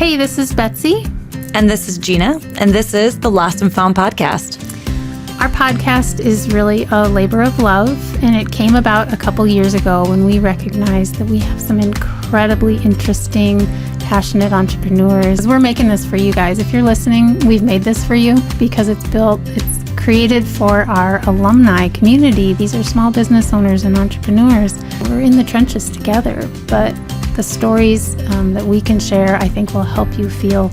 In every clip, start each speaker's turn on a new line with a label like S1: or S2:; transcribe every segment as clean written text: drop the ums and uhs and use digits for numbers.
S1: Hey, this is Betsy.
S2: And this is Gina, and this is the Lost and Found podcast.
S1: Our podcast is really a labor of love, and it came about a couple years ago when we recognized that we have some incredibly interesting, passionate entrepreneurs. We're making this for you guys. If you're listening, we've made this for you because it's created for our alumni community. These are small business owners and entrepreneurs. We're in the trenches together, but the stories that we can share, I think, will help you feel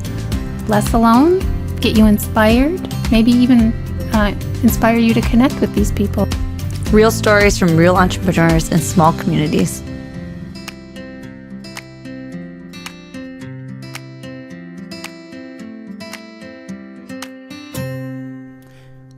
S1: less alone, get you inspired, maybe even inspire you to connect with these people.
S2: Real stories from real entrepreneurs in small communities.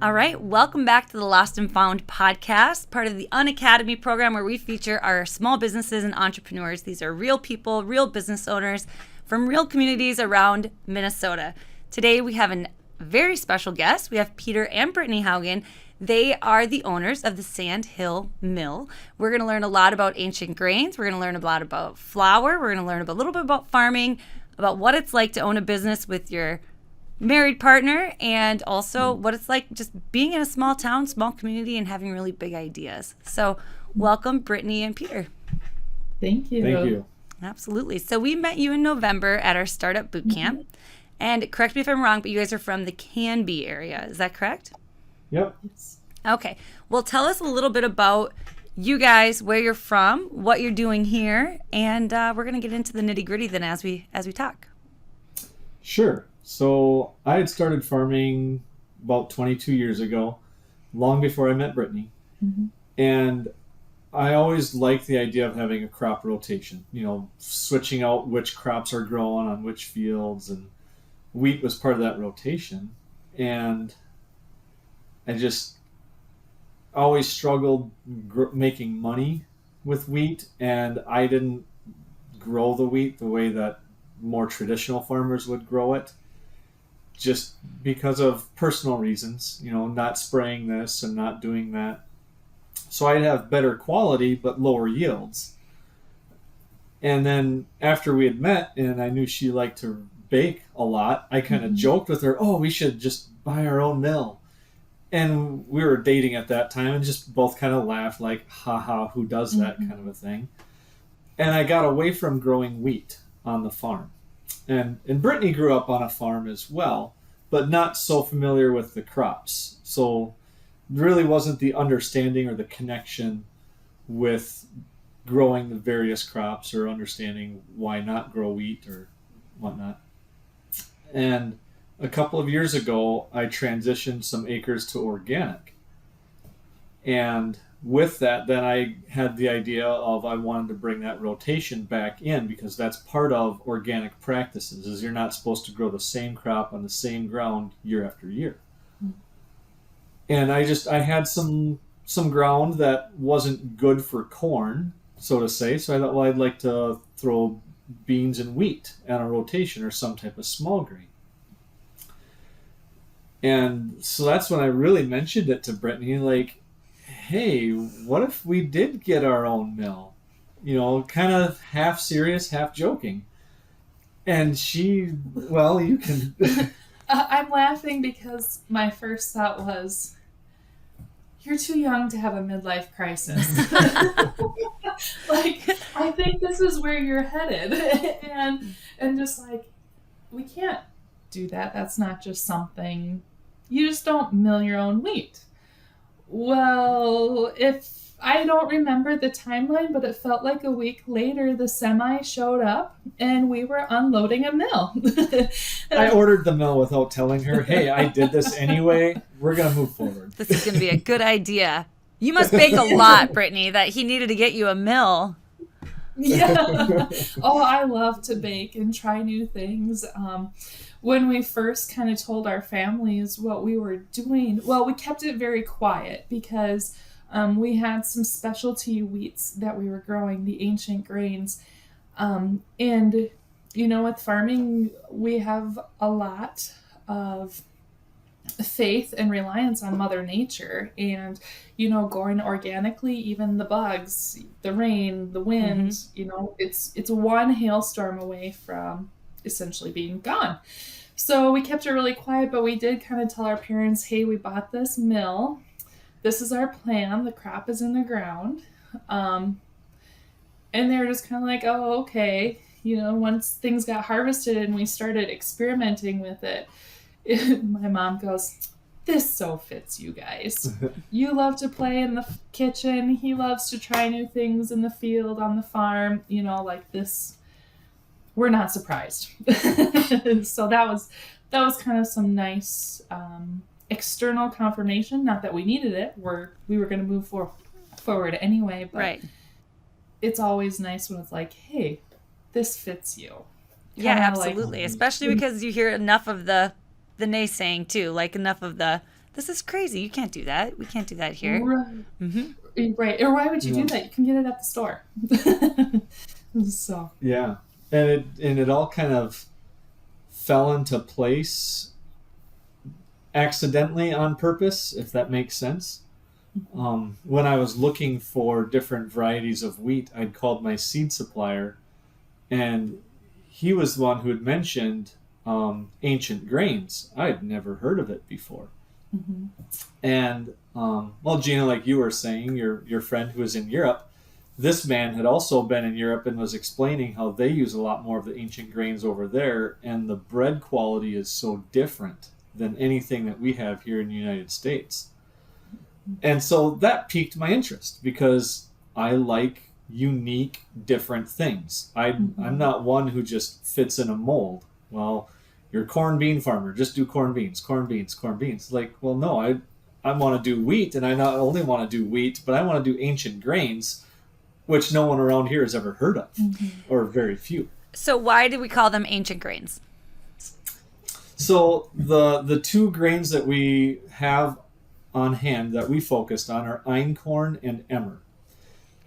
S2: All right, welcome back to the Lost and Found podcast, part of the Unacademy program where we feature our small businesses and entrepreneurs. These are real people, real business owners from real communities around Minnesota. Today we have a very special guest. We have Peter and Brittany Haugen. They are the owners of the Sandhill Mill. We're going to learn a lot about ancient grains. We're going to learn a lot about flour. We're going to learn a little bit about farming, about what it's like to own a business with your married partner, and also what it's like just being in a small town, small community, and having really big ideas. So welcome, Brittany and Peter.
S3: Thank you.
S4: Thank you.
S1: Absolutely. So we met you in November at our Startup Bootcamp. And correct me if I'm wrong, but you guys are from the Canby area. Is that correct?
S4: Yep.
S1: Okay. Well, tell us a little bit about you guys, where you're from, what you're doing here, and we're going to get into the nitty-gritty then as we talk.
S4: Sure. So I had started farming about 22 years ago, long before I met Brittany.
S3: Mm-hmm.
S4: And I always liked the idea of having a crop rotation, switching out which crops are growing on which fields, and wheat was part of that rotation. And I just always struggled making money with wheat, and I didn't grow the wheat the way that more traditional farmers would grow it, just because of personal reasons, not spraying this and not doing that. So I'd have better quality but lower yields. And then after we had met and I knew she liked to bake a lot, I kind of joked with her, we should just buy our own mill. And we were dating at that time and just both kind of laughed like, haha, who does that kind of a thing. And I got away from growing wheat on the farm. And Brittany grew up on a farm as well, but not so familiar with the crops. So really wasn't the understanding or the connection with growing the various crops or understanding why not grow wheat or whatnot. And a couple of years ago, I transitioned some acres to organic. And with that, then I had the idea of I wanted to bring that rotation back in, because that's part of organic practices, is you're not supposed to grow the same crop on the same ground year after year. And I had some ground that wasn't good for corn, so to say, so I thought, well, I'd like to throw beans and wheat on a rotation or some type of small grain. And so that's when I really mentioned it to Brittany, like, hey, what if we did get our own mill? Kind of half serious, half joking. And she, well, you can...
S3: I'm laughing because my first thought was, you're too young to have a midlife crisis. Like, I think this is where you're headed. and just like, we can't do that. That's not just something... You just don't mill your own wheat. Well, if I don't remember the timeline, but it felt like a week later, the semi showed up and we were unloading a mill.
S4: I ordered the mill without telling her, hey, I did this anyway. We're going to move forward.
S1: This is going to be a good idea. You must bake a lot, Brittany, that he needed to get you a mill.
S3: Yeah. Oh, I love to bake and try new things. When we first kind of told our families what we were doing, well, we kept it very quiet because we had some specialty wheats that we were growing, the ancient grains. And, with farming, we have a lot of faith and reliance on Mother Nature and, growing organically, even the bugs, the rain, the wind, it's one hailstorm away from essentially being gone. So we kept it really quiet, but we did kind of tell our parents, hey, we bought this mill. This is our plan. The crop is in the ground. And they were just kind of like, oh, okay. Once things got harvested and we started experimenting with it, my mom goes, this so fits you guys. You love to play in the kitchen. He loves to try new things in the field, on the farm, like this. We're not surprised. So that was kind of some nice external confirmation. Not that we needed it. We were going to move forward anyway. But
S2: right.
S3: It's always nice when it's like, hey, this fits you.
S2: Yeah, absolutely. Especially because you hear enough of the naysaying too, like enough of this is crazy. You can't do that. We can't do that here.
S3: Right.
S2: Mm-hmm.
S3: Right. Or why would you do that? You can get it at the store. So.
S4: Yeah. And it all kind of fell into place accidentally on purpose, if that makes sense. When I was looking for different varieties of wheat, I'd called my seed supplier, and he was the one who had mentioned ancient grains. I had never heard of it before. Mm-hmm. And, Gina, like you were saying, your friend who was in Europe, this man had also been in Europe and was explaining how they use a lot more of the ancient grains over there, and the bread quality is so different than anything that we have here in the United States. And so that piqued my interest because I like unique, different things. I'm not one who just fits in a mold. Well, you're a corn bean farmer, just do corn beans. Like, well, no, I want to do wheat, and I not only want to do wheat, but I want to do ancient grains, which no one around here has ever heard of, or very few.
S2: So why do we call them ancient grains?
S4: So the two grains that we have on hand that we focused on are einkorn and emmer.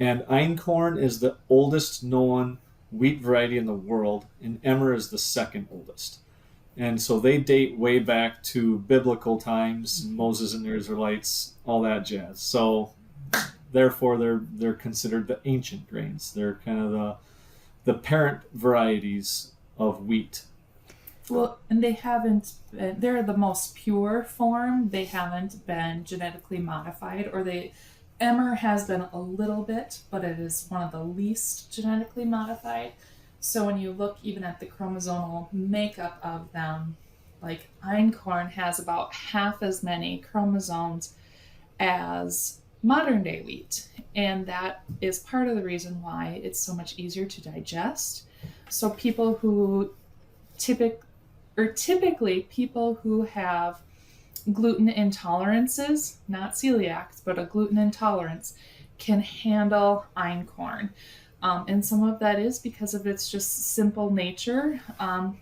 S4: And einkorn is the oldest known wheat variety in the world, and emmer is the second oldest. And so they date way back to biblical times, Moses and the Israelites, all that jazz. So therefore, they're considered the ancient grains. They're kind of the parent varieties of wheat.
S3: Well, and they're the most pure form. They haven't been genetically modified, emmer has been a little bit, but it is one of the least genetically modified. So when you look even at the chromosomal makeup of them, like einkorn has about half as many chromosomes as modern day wheat. And that is part of the reason why it's so much easier to digest. So people who typically people who have gluten intolerances, not celiacs, but a gluten intolerance, can handle einkorn. And some of that is because of its just simple nature.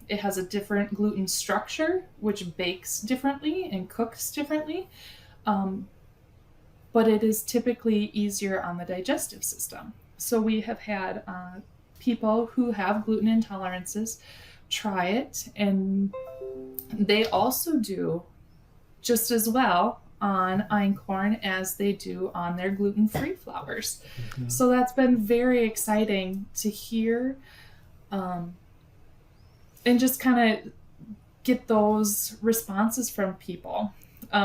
S3: It has a different gluten structure, which bakes differently and cooks differently. But it is typically easier on the digestive system. So we have had people who have gluten intolerances try it, and they also do just as well on einkorn as they do on their gluten-free flours. Mm-hmm. So that's been very exciting to hear, and just kind of get those responses from people.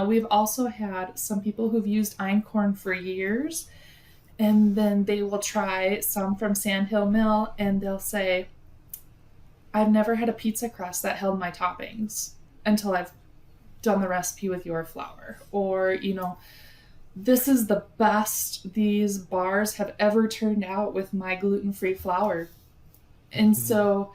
S3: We've also had some people who've used einkorn for years, and then they will try some from Sandhill Mill, and they'll say, I've never had a pizza crust that held my toppings until I've done the recipe with your flour. Or, this is the best these bars have ever turned out with my gluten-free flour. And so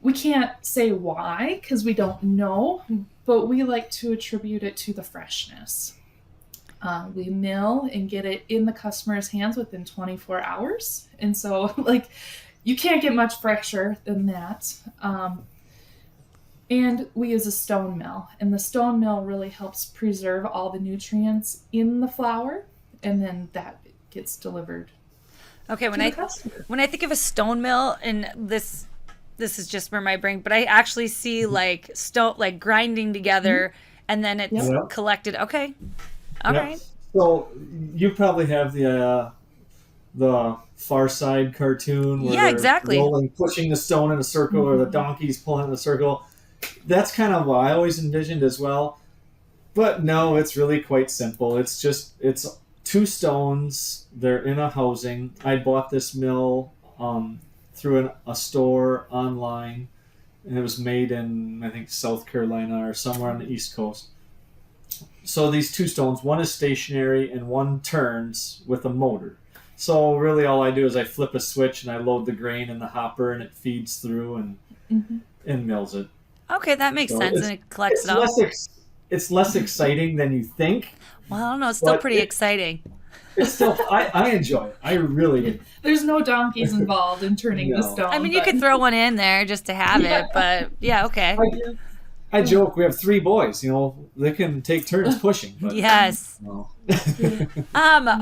S3: we can't say why, because we don't know, but we like to attribute it to the freshness. We mill and get it in the customer's hands within 24 hours. And so, you can't get much fresher than that. And we use a stone mill. And the stone mill really helps preserve all the nutrients in the flour. And then that gets delivered
S2: Okay,
S3: to the customer.
S2: when I think of a stone mill, and this is just where my brain, but I actually see stone, grinding together, and then it's collected. Okay. All right.
S4: So you probably have the Far Side cartoon where
S2: Yeah,
S4: they're
S2: exactly.
S4: rolling, pushing the stone in a circle, or the donkey's pulling in a circle. That's kind of what I always envisioned as well. But no, it's really quite simple. It's 2 stones. They're in a housing. I bought this mill through a store online, and it was made in, I think, South Carolina or somewhere on the East Coast. So these 2 stones, one is stationary and one turns with a motor. So really all I do is I flip a switch and I load the grain in the hopper and it feeds through and mills it.
S2: Okay, that makes sense, and it collects it all.
S4: It's less exciting than you think.
S2: Well, I don't know. It's still pretty exciting.
S4: It's still, I enjoy it. I really do.
S3: There's no donkeys involved in turning the stone.
S2: I mean, you could throw one in there just to have it, but yeah, okay.
S4: I joke, we have 3 boys, they can take turns pushing. But,
S2: yes.
S4: No.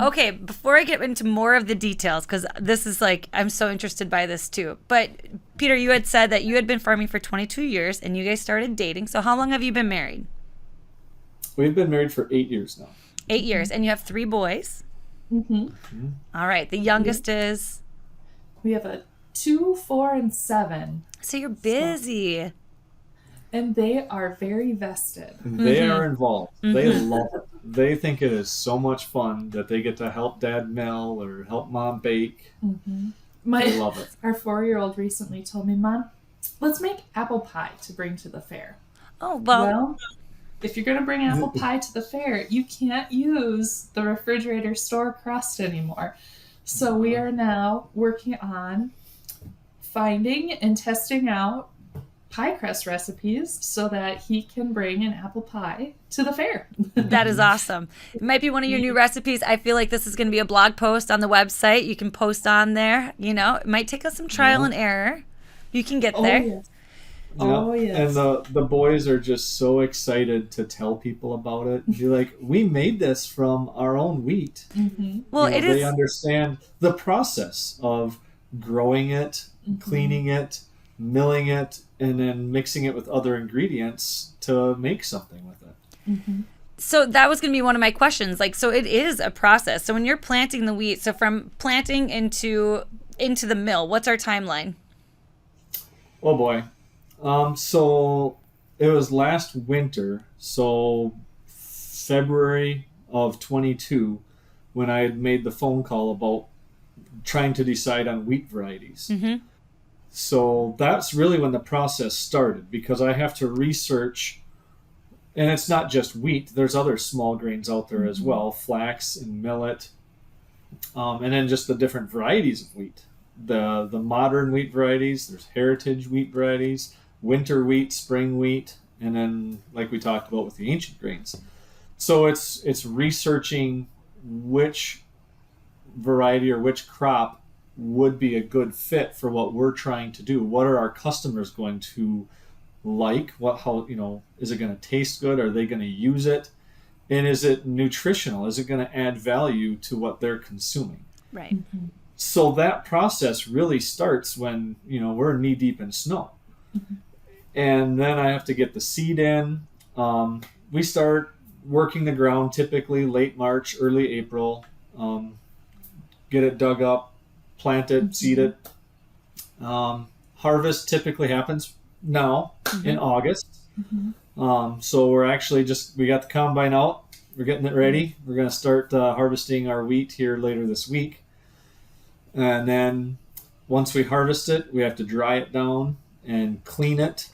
S2: Okay, before I get into more of the details, because this is I'm so interested by this too. But Peter, you had said that you had been farming for 22 years and you guys started dating. So how long have you been married?
S4: We've been married for 8 years now.
S2: 8 years, and you have 3 boys.
S3: Mm-hmm.
S2: All right, the youngest is?
S3: We have a 2, 4, and 7.
S2: So you're busy.
S3: And they are very vested.
S4: They are involved. They love it. They think it is so much fun that they get to help Dad mill or help Mom bake. They love it.
S3: Our 4-year-old recently told me, Mom, let's make apple pie to bring to the fair.
S2: Oh, well,
S3: if you're going to bring apple pie to the fair, you can't use the refrigerator store crust anymore. So we are now working on finding and testing out pie crust recipes so that he can bring an apple pie to the fair.
S2: That is awesome. It might be one of your new recipes. I feel like this is going to be a blog post on the website. You can post on there. It might take us some trial and error. You can get there.
S3: Yes. Oh, yes.
S4: And the boys are just so excited to tell people about it. Be like, we made this from our own wheat.
S2: Well,
S4: they understand the process of growing it, cleaning it, milling it, and then mixing it with other ingredients to make something with it.
S2: So that was going to be one of my questions. So it is a process. So when you're planting the wheat, so from planting into the mill, what's our timeline?
S4: Oh boy. So it was last winter, so February of 22, when I had made the phone call about trying to decide on wheat varieties. So that's really when the process started, because I have to research, and it's not just wheat, there's other small grains out there as well, flax and millet, and then just the different varieties of wheat. The modern wheat varieties, there's heritage wheat varieties, winter wheat, spring wheat, and then like we talked about with the ancient grains. So it's researching which variety or which crop would be a good fit for what we're trying to do. What are our customers going to like? Is it going to taste good? Are they going to use it? And is it nutritional? Is it going to add value to what they're consuming?
S2: Right.
S4: So that process really starts when, we're knee deep in snow. And then I have to get the seed in. We start working the ground typically late March, early April. Get it dug up, plant it, seed it. Harvest typically happens now in August. So we're actually we got the combine out. We're getting it ready. We're going to start harvesting our wheat here later this week. And then once we harvest it, we have to dry it down and clean it.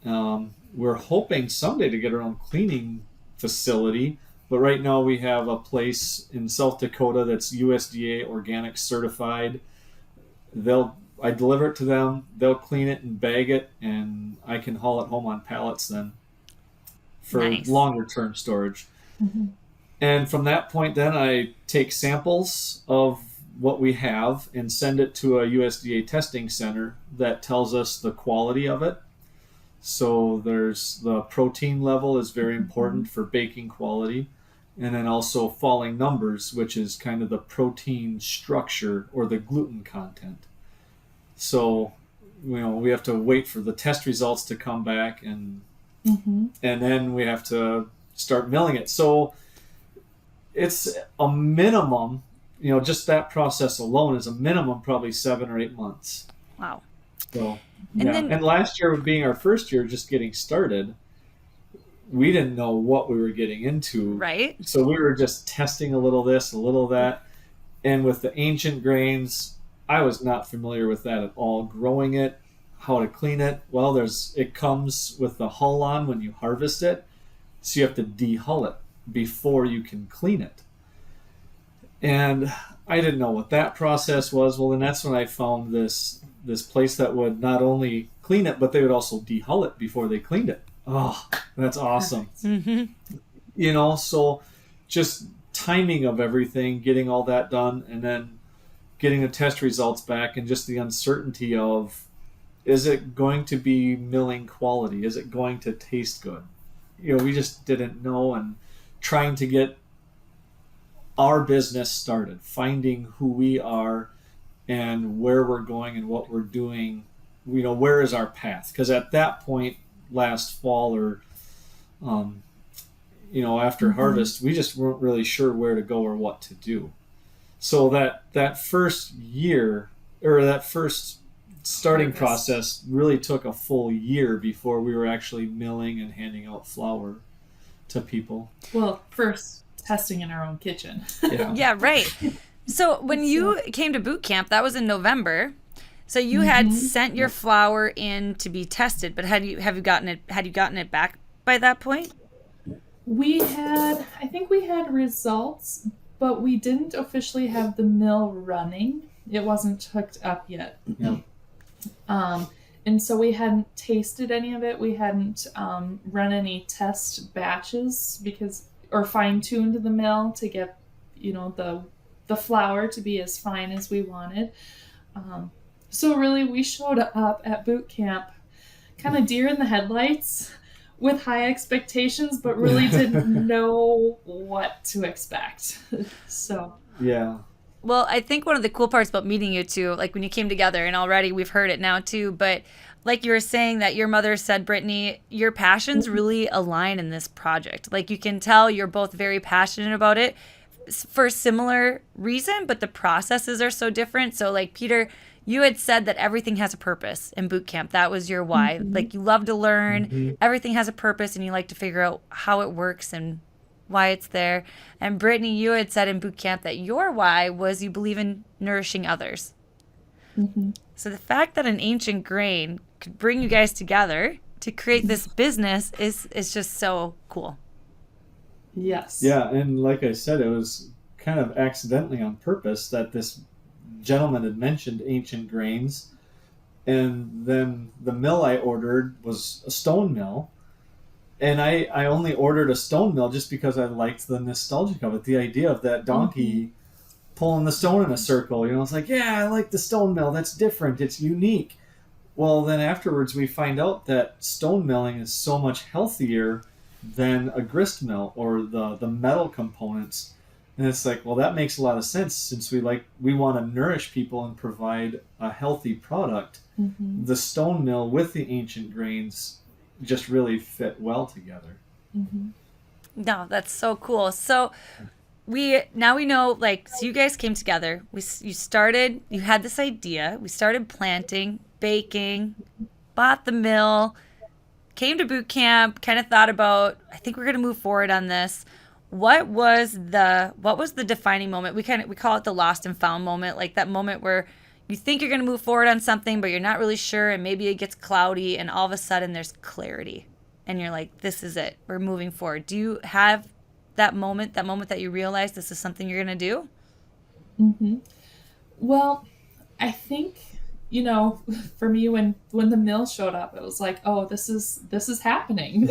S4: We're hoping someday to get our own cleaning facility, but right now we have a place in South Dakota that's USDA organic certified. I deliver it to them, they'll clean it and bag it, and I can haul it home on pallets then for longer term storage. And from that point then I take samples of what we have and send it to a USDA testing center that tells us the quality of it. So there's the protein level is very important for baking quality, and then also falling numbers, which is kind of the protein structure or the gluten content. So we have to wait for the test results to come back, and then we have to start milling it. So it's a minimum just that process alone is a minimum probably 7 or 8 months.
S2: Wow.
S4: So,
S2: And
S4: and last year being our first year just getting started, we didn't know what we were getting into.
S2: Right.
S4: So we were just testing a little this, a little that. And with the ancient grains, I was not familiar with that at all. Growing it, how to clean it. Well, it comes with the hull on when you harvest it. So you have to dehull it before you can clean it. And I didn't know what that process was. Well, then that's when I found this place that would not only clean it, but they would also dehull it before they cleaned it. Oh, that's awesome.
S2: Mm-hmm.
S4: So just timing of everything, getting all that done, and then getting the test results back, and just the uncertainty of, is it going to be milling quality? Is it going to taste good? We just didn't know, and trying to get our business started, finding who we are and where we're going and what we're doing. Where is our path? Because at that point last fall, or after harvest, we just weren't really sure where to go or what to do. So that first year, or that first starting process, really took a full year before we were actually milling and handing out flour to people.
S3: Well, first testing in our own kitchen.
S2: Yeah, right. So when you came to boot camp, that was in November. So you had sent your flour in to be tested, but had you gotten it back by that point?
S3: I think we had results, but we didn't officially have the mill running. It wasn't hooked up yet.
S4: Yeah.
S3: And so we hadn't tasted any of it. We hadn't run any test batches or fine-tuned the mill to get, the flour to be as fine as we wanted. So really, we showed up at boot camp kind of deer in the headlights with high expectations, but really didn't know what to expect. So
S4: yeah.
S2: Well, I think one of the cool parts about meeting you two, like when you came together, and already we've heard it now too, but like you were saying that your mother said, Brittany, your passions really align in this project. Like you can tell you're both very passionate about it for a similar reason, but the processes are so different. So like Peter, you had said that everything has a purpose in boot camp. That was your why. Like you love to learn, everything has a purpose, and you like to figure out how it works and why it's there. And Brittany, you had said in boot camp that your why was you believe in nourishing others. So the fact that an ancient grain could bring you guys together to create this business is just so cool.
S3: Yes.
S4: Yeah, and like I said, it was kind of accidentally on purpose that this gentleman had mentioned ancient grains, and then the mill I ordered was a stone mill. And I only ordered a stone mill just because I liked the nostalgic of it. The idea of that donkey pulling the stone in a circle. I was like, yeah, I like the stone mill. That's different. It's unique. Well, then afterwards we find out that stone milling is so much healthier than a grist mill or the metal components. And it's like, well, that makes a lot of sense since we want to nourish people and provide a healthy product. The stone mill with the ancient grains just really fit well together.
S2: No, that's so cool. So we know, like, so you guys came together. You had this idea. We started planting, baking, bought the mill, came to boot camp, kind of thought about, I think we're going to move forward on this. What was the defining moment? We call it the lost and found moment, like that moment where you think you're going to move forward on something, but you're not really sure, and maybe it gets cloudy, and all of a sudden there's clarity, and you're like, this is it. We're moving forward. Do you have that moment that you realize this is something you're going to do?
S3: Well, I think, for me, when the mill showed up, it was like, oh, this is happening.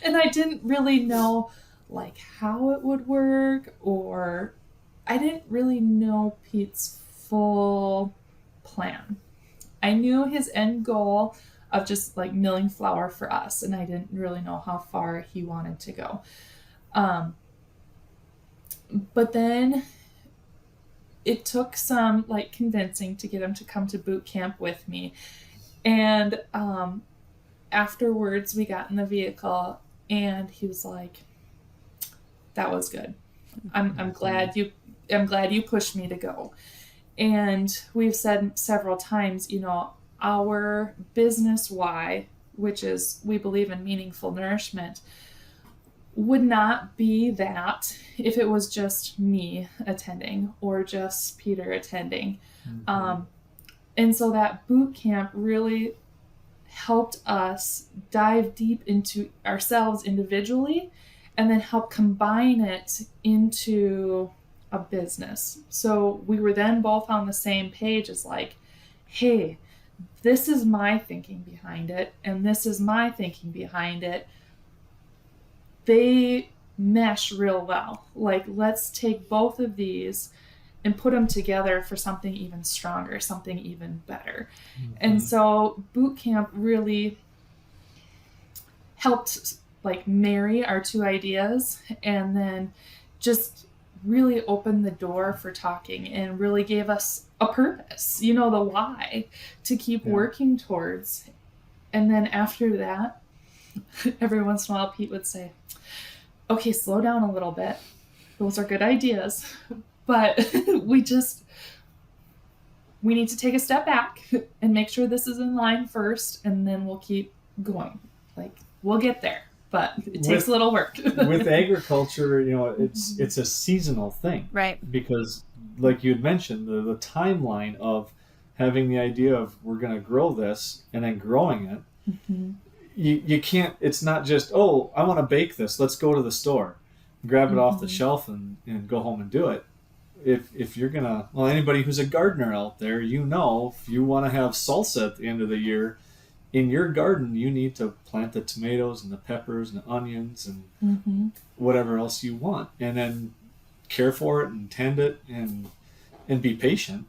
S3: And I didn't really know, like, how it would work, or I didn't really know Pete's full plan. I knew his end goal of just like milling flour for us, and I didn't really know how far he wanted to go. But then it took some like convincing to get him to come to boot camp with me. And afterwards we got in the vehicle and he was like, that was good. I'm glad am glad you pushed me to go. And we've said several times, our business why, which is we believe in meaningful nourishment, would not be that if it was just me attending or just Peter attending. And so that boot camp really helped us dive deep into ourselves individually and then help combine it into a business. So we were then both on the same page as like, hey, this is my thinking behind it, and this is my thinking behind it. They mesh real well. Like, let's take both of these and put them together for something even stronger, something even better. And so boot camp really helped like marry our two ideas, and then just really opened the door for talking and really gave us a purpose, the why to keep working towards. And then after that, every once in a while Pete would say, okay, slow down a little bit. Those are good ideas, but we need to take a step back and make sure this is in line first, and then we'll keep going. Like, we'll get there, but it takes a little work.
S4: With agriculture, it's a seasonal thing,
S2: right?
S4: Because like you had mentioned, the timeline of having the idea of we're going to grow this and then growing it, you can't, it's not just, oh, I want to bake this, let's go to the store, grab it off the shelf and go home and do it. If you're gonna, well, anybody who's a gardener out there, if you want to have salsa at the end of the year in your garden, you need to plant the tomatoes and the peppers and the onions and whatever else you want, and then care for it and tend it and be patient,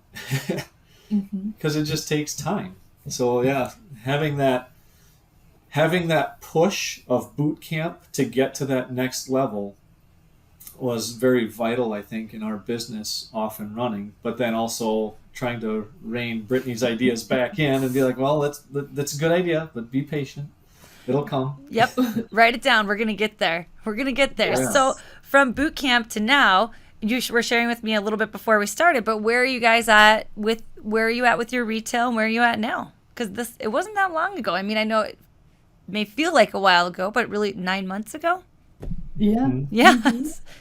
S4: because it just takes time. So yeah, having that push of boot camp to get to that next level was very vital, I think, in our business off and running, but then also trying to rein Brittany's ideas back in and be like, well, that's a good idea, but be patient. It'll come.
S2: Yep. Write it down. We're going to get there. Yeah. So from boot camp to now, you were sharing with me a little bit before we started, but where are you at with your retail, and where are you at now? Because it wasn't that long ago. I mean, I know it may feel like a while ago, but really 9 months ago.
S3: Yeah.
S2: Yeah.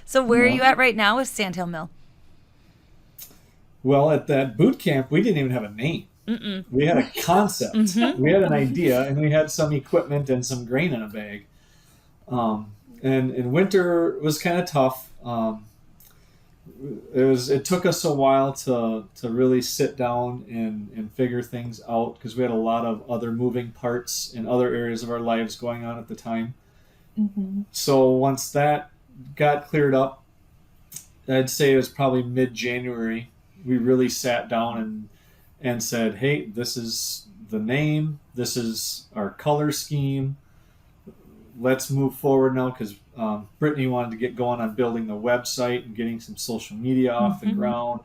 S2: So where are you at right now with Sandhill Mill?
S4: Well, at that boot camp, we didn't even have a name. We had a concept. We had an idea, and we had some equipment and some grain in a bag. And winter was kind of tough. It took us a while to really sit down and figure things out, because we had a lot of other moving parts in other areas of our lives going on at the time. So once that got cleared up, I'd say it was probably mid-January, we really sat down and said, hey, this is the name, this is our color scheme, let's move forward now, because Brittany wanted to get going on building the website and getting some social media off the ground,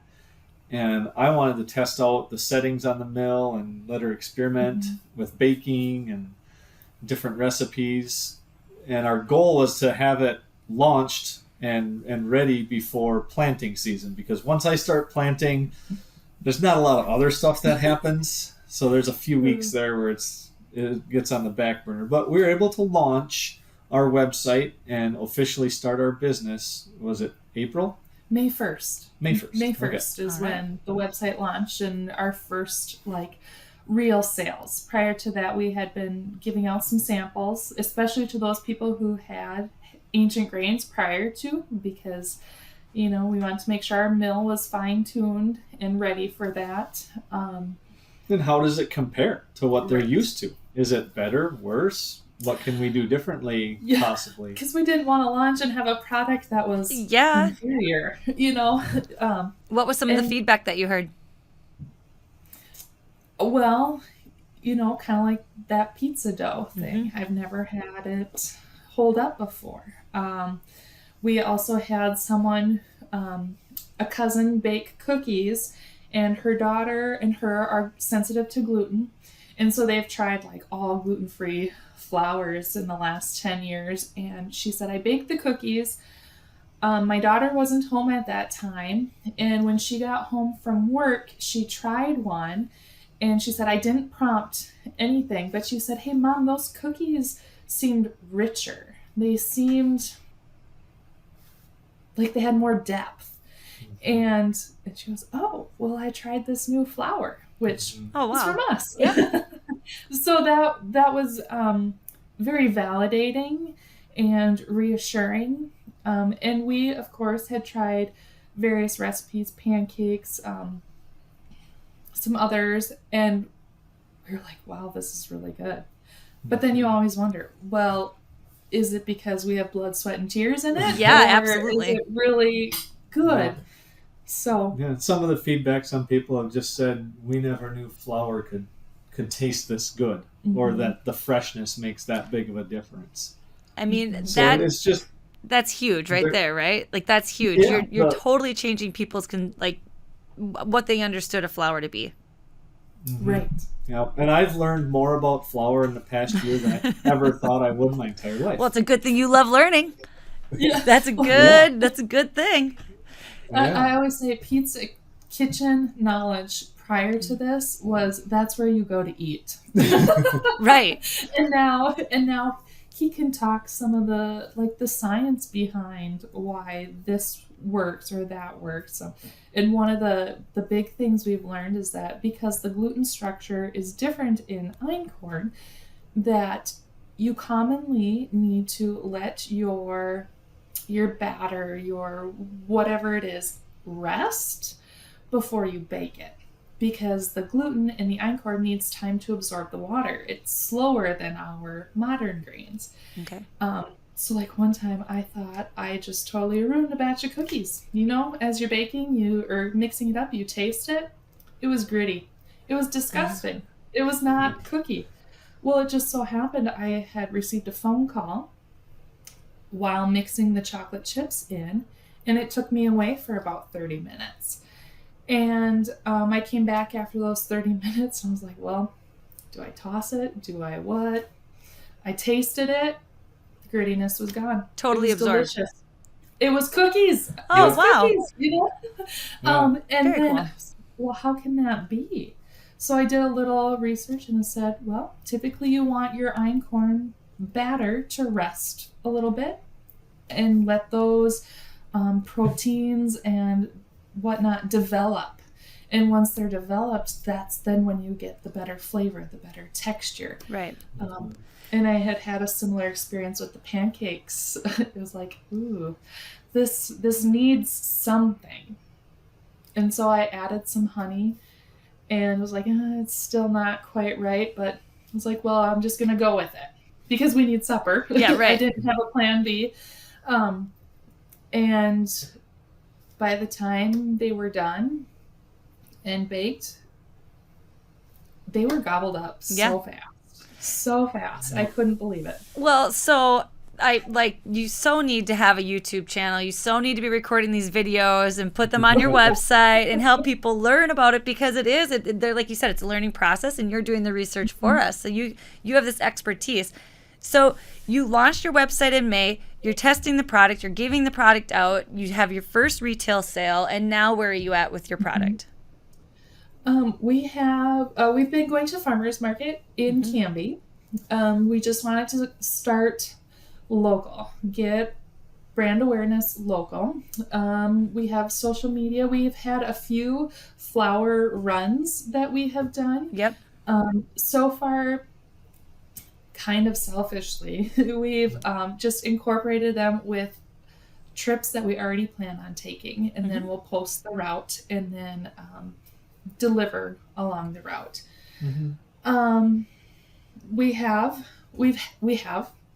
S4: and I wanted to test out the settings on the mill and let her experiment with baking and different recipes. And our goal was to have it launched and ready before planting season, because once I start planting, there's not a lot of other stuff that happens. So there's a few weeks there where it gets on the back burner. But we were able to launch our website and officially start our business. Was it April?
S3: May 1st.
S4: May 1st
S3: is when the website launched, and our first real sales. Prior to that, we had been giving out some samples, especially to those people who had ancient grains prior to, because we wanted to make sure our mill was fine-tuned and ready for that.
S4: Then how does it compare to what they're used to? Is it better, worse? What can we do differently, possibly? Because
S3: we didn't want to launch and have a product that was inferior,
S2: What was some of the feedback that you heard?
S3: Well, kind of like that pizza dough thing. I've never had it hold up before. We also had someone, a cousin, bake cookies, and her daughter and her are sensitive to gluten. And so they've tried all gluten-free flours in the last 10 years. And she said, I baked the cookies. My daughter wasn't home at that time, and when she got home from work, she tried one, and she said, I didn't prompt anything, but she said, hey, Mom, those cookies seemed richer. They seemed like they had more depth. And she goes, oh, well, I tried this new flour, which is from us.
S2: Yeah.
S3: So that was very validating and reassuring. And we, of course, had tried various recipes, pancakes, some others, and we were like, wow, this is really good. But then you always wonder, well, is it because we have blood, sweat, and tears in it?
S2: Yeah,
S3: or
S2: absolutely.
S3: Is it really good?
S4: Yeah.
S3: So
S4: Yeah, some of the feedback, some people have just said, we never knew flour could could taste this good, or that the freshness makes that big of a difference.
S2: I mean,
S4: So it's just
S2: that's huge right there, right? Like that's huge.
S4: Yeah,
S2: you're totally changing people's what they understood a flour to be.
S3: Right.
S4: Yeah, and I've learned more about flour in the past year than I ever thought I would my entire life.
S2: Well, it's a good thing you love learning.
S3: Yeah.
S2: That's a good thing.
S3: I always say Pete's kitchen knowledge prior to this that's where you go to eat.
S2: Right.
S3: And now he can talk some of the science behind why this works or that works. So, and one of the big things we've learned is that because the gluten structure is different in einkorn, that you commonly need to let your batter, your whatever it is, rest before you bake it, because the gluten in the einkorn needs time to absorb the water. It's slower than our modern grains.
S2: Okay.
S3: So like one time I thought I just totally ruined a batch of cookies. You know, as you're baking or mixing it up, you taste it. It was gritty. It was disgusting. It was not cookie. Well, it just so happened I had received a phone call while mixing the chocolate chips in, and it took me away for about 30 minutes. And I came back after those 30 minutes and I was like, well, do I toss it? Do I what? I tasted it. The grittiness was gone.
S2: Totally
S3: it was
S2: absorbed.
S3: Delicious. It was cookies.
S2: Oh,
S3: It was
S2: wow.
S3: cookies, you know?
S4: Yeah.
S3: And
S2: Very
S3: then,
S2: cool.
S3: well, how can that be? So I did a little research and I said, well, typically you want your einkorn batter to rest a little bit and let those proteins and whatnot develop. And once they're developed, that's then when you get the better flavor, the better texture.
S2: Right.
S3: And I had a similar experience with the pancakes. It was like, ooh, this needs something. And so I added some honey and was like, it's still not quite right. But I was like, well, I'm just going to go with it because we need supper.
S2: Yeah, right.
S3: I didn't have a plan B. And by the time they were done and baked, they were gobbled up so fast. So fast. I couldn't believe it.
S2: Well, so you so need to have a YouTube channel. You so need to be recording these videos and put them on your website and help people learn about it, because they're like you said, it's a learning process and you're doing the research for us. So you have this expertise. So you launched your website in May, you're testing the product, you're giving the product out, you have your first retail sale, and now where are you at with your product?
S3: We've been going to farmers market in Canby. We just wanted to start local, get brand awareness local. We have social media. We've had a few flower runs that we have done.
S2: Yep.
S3: So far, kind of selfishly, we've just incorporated them with trips that we already plan on taking, and then we'll post the route and then deliver along the route. We have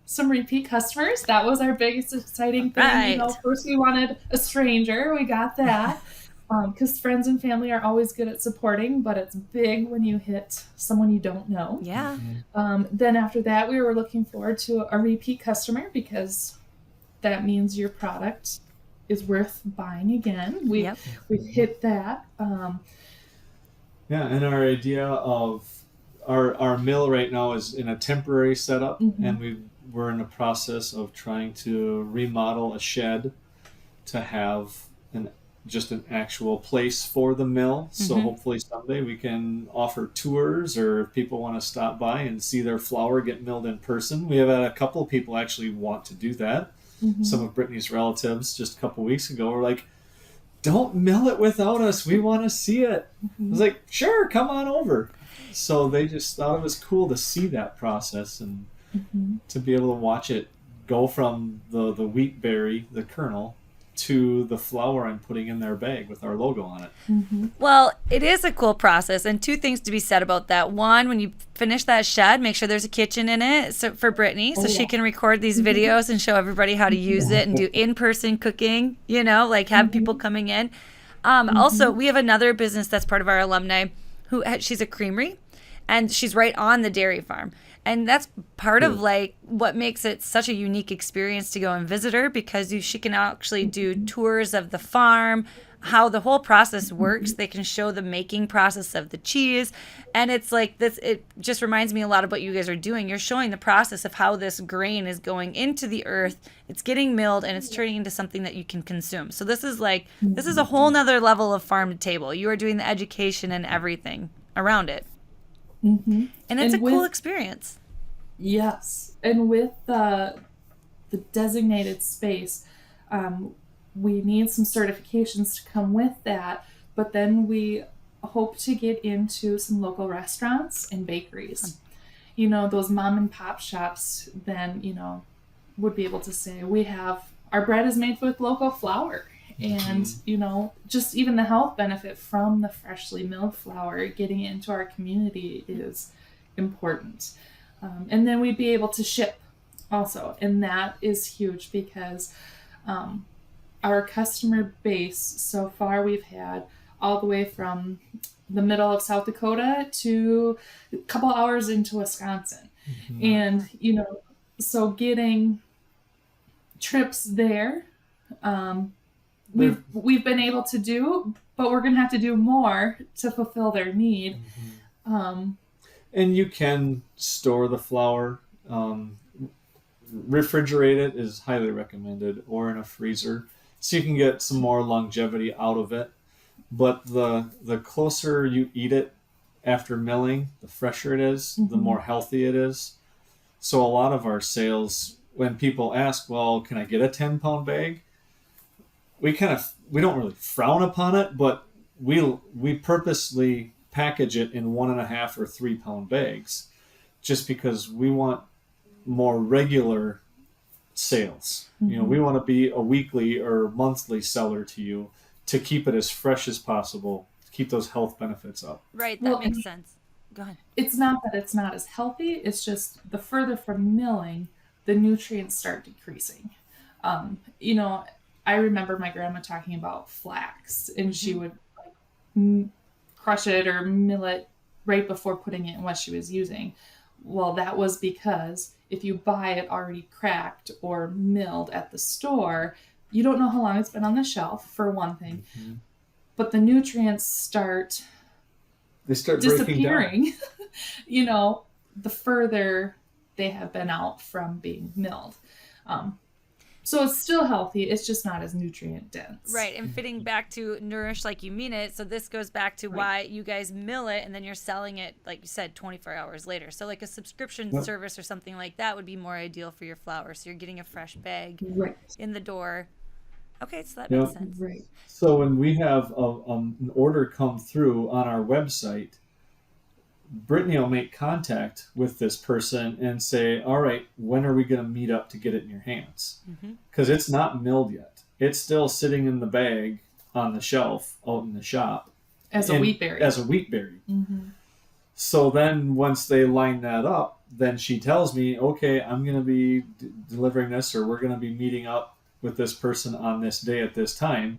S3: some repeat customers. That was our biggest exciting thing.
S2: Right.
S3: You know, first we wanted a stranger. We got that. Because friends and family are always good at supporting, but it's big when you hit someone you don't know.
S2: Yeah.
S3: Then after that, we were looking forward to a repeat customer, because that means your product is worth buying again. We've hit that.
S4: Yeah, and our idea of our mill right now is in a temporary setup, and we're in the process of trying to remodel a shed to have just an actual place for the mill. So hopefully someday we can offer tours, or if people want to stop by and see their flour get milled in person. We have had a couple of people actually want to do that. Some of Brittany's relatives just a couple weeks ago were like, don't mill it without us. We want to see it. I was like, sure, come on over. So they just thought it was cool to see that process and to be able to watch it go from the wheat berry, the kernel, to the flour I'm putting in their bag with our logo on it.
S2: Well, it is a cool process, and two things to be said about that. One, when you finish that shed, make sure there's a kitchen in it for Brittany, so she can record these videos and show everybody how to use it and do in-person cooking, like have people coming in. Also, we have another business that's part of our alumni she's a creamery, and she's right on the dairy farm. And that's part of like what makes it such a unique experience to go and visit her, because she can actually do tours of the farm, how the whole process works. They can show the making process of the cheese. And it's like this, it just reminds me a lot of what you guys are doing. You're showing the process of how this grain is going into the earth, it's getting milled, and it's turning into something that you can consume. So this is a whole nother level of farm to table. You are doing the education and everything around it. And it's a cool experience.
S3: Yes. And with the designated space, we need some certifications to come with that. But then we hope to get into some local restaurants and bakeries. Those mom and pop shops then, would be able to say, our bread is made with local flour. And, just even the health benefit from the freshly milled flour getting it into our community is important. And then we'd be able to ship also. And that is huge because our customer base so far, we've had all the way from the middle of South Dakota to a couple hours into Wisconsin. And, so getting trips there, we've been able to do, but we're going to have to do more to fulfill their need.
S4: And you can store the flour. Refrigerate it is highly recommended, or in a freezer, so you can get some more longevity out of it. But the closer you eat it after milling, the fresher it is, the more healthy it is. So a lot of our sales, when people ask, well, can I get a 10-pound bag? We don't really frown upon it, but we purposely package it in 1.5 or 3-pound bags, just because we want more regular sales. We want to be a weekly or monthly seller to you, to keep it as fresh as possible, to keep those health benefits up.
S2: Right, that makes sense. Go ahead.
S3: It's not that it's not as healthy, it's just the further from milling, the nutrients start decreasing. I remember my grandma talking about flax, and she would crush it or mill it right before putting it in what she was using. Well, that was because if you buy it already cracked or milled at the store, you don't know how long it's been on the shelf, for one thing. But the nutrients start disappearing, the further they have been out from being milled. So it's still healthy. It's just not as nutrient dense.
S2: Right. And fitting back to nourish like you mean it. So this goes back to why you guys mill it and then you're selling it, like you said, 24 hours later. So like a subscription service or something like that would be more ideal for your flour. So you're getting a fresh bag in the door. Okay. So that makes sense.
S3: Right.
S4: So when we have an order come through on our website, Brittany will make contact with this person and say, all right, when are we going to meet up to get it in your hands? Because it's not milled yet. It's still sitting in the bag on the shelf out in the shop.
S3: As a wheat berry.
S4: So then once they line that up, then she tells me, okay, I'm going to be delivering this, or we're going to be meeting up with this person on this day at this time.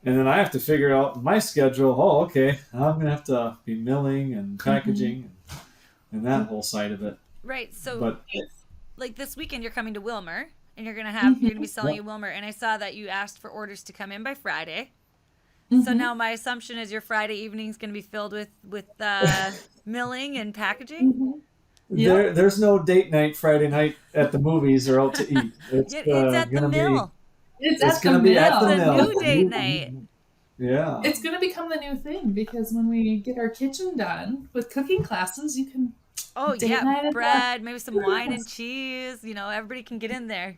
S4: And then I have to figure out my schedule. Oh, okay, I'm going to have to be milling and packaging and that whole side of it.
S2: Right. So like this weekend you're coming to Wilmer, and you're going to be selling at Wilmer. And I saw that you asked for orders to come in by Friday. So now my assumption is your Friday evening is going to be filled with milling and packaging.
S4: There's no date night Friday night at the movies or out to eat. It's
S2: at the mill.
S3: It's
S4: It's
S3: at the
S4: going to be at the
S3: mill.
S2: The
S4: mill.
S2: new date night.
S4: Yeah.
S3: It's going to become the new thing because when we get our kitchen done with cooking classes, you can
S2: Oh
S3: date
S2: yeah,
S3: night at
S2: bread, maybe some wine and
S3: Yes.
S2: cheese. Everybody can get in there.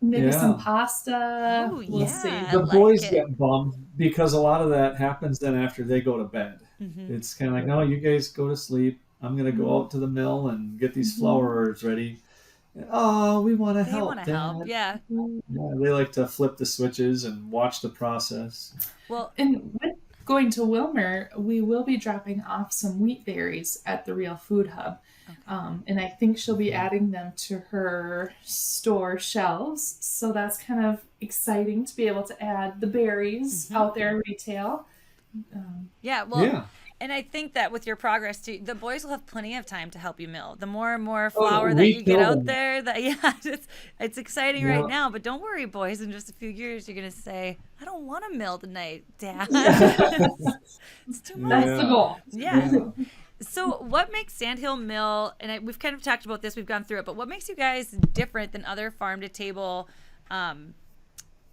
S3: maybe some
S4: Yeah.
S3: pasta.
S2: Oh
S3: We'll
S2: yeah,
S3: see.
S2: I
S4: The
S2: like
S4: boys
S2: it.
S4: get bummed because a lot of that happens then after they go to bed.
S2: Mm-hmm.
S4: It's kind of like, no, you guys go to sleep. I'm going to go out to the mill and get these flours ready. Oh, we want to
S2: They want
S4: help,
S2: to help.
S4: Dad.
S2: Yeah.
S4: Yeah, they like to flip the switches and watch the process.
S2: Well,
S3: And with going to Wilmer, we will be dropping off some wheat berries at the Real Food Hub. And I think she'll be adding them to her store shelves. So that's kind of exciting to be able to add the berries out there retail.
S2: yeah. Well,
S4: Yeah.
S2: and I think that with your progress too, the boys will have plenty of time to help you mill. The more and more
S4: Oh,
S2: flour that
S4: we
S2: you get
S4: kill
S2: out
S4: them.
S2: there, that it's exciting
S4: Yeah.
S2: right now. But don't worry, boys. In just a few years, you're gonna say, "I don't want to mill tonight, Dad. It's too much."
S3: That's the goal.
S2: Yeah. So, what makes Sandhill Mill, and we've kind of talked about this, we've gone through it, but what makes you guys different than other farm to table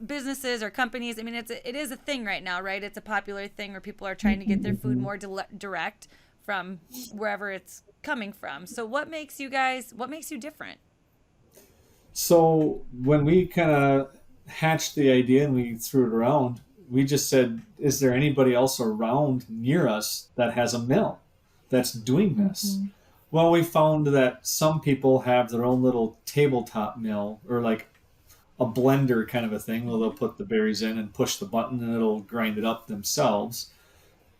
S2: businesses or companies? I mean, it is a thing right now, right? It's a popular thing where people are trying to get their food more direct from wherever it's coming from. So, what makes you different?
S4: So when we kind of hatched the idea and we threw it around, we just said, is there anybody else around near us that has a mill that's doing this? Well, we found that some people have their own little tabletop mill or like a blender kind of a thing where they'll put the berries in and push the button and it'll grind it up themselves.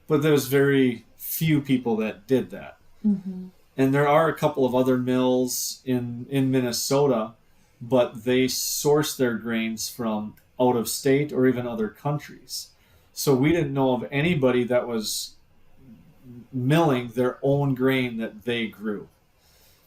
S4: But there's very few people that did that. And there are a couple of other mills in Minnesota, but they source their grains from out of state or even other countries. So we didn't know of anybody that was milling their own grain that they grew.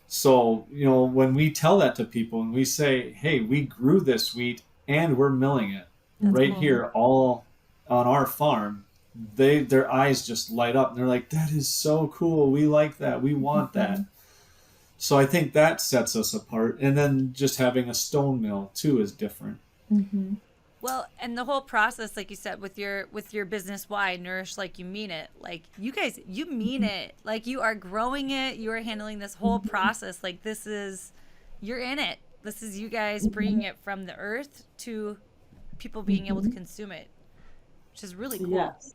S4: So, when we tell that to people and we say, hey, we grew this wheat and we're milling it right here all on our farm, their eyes just light up and they're like, that is so cool. We like that. We want that. So I think that sets us apart. And then just having a stone mill too is different.
S2: Well, and the whole process, like you said, with your business, why Nourish Like You Mean It, like you guys, you mean it, like you are growing it, you are handling this whole process, like you're in it. This is you guys bringing it from the earth to people being able to consume it, which is really cool.
S3: Yes.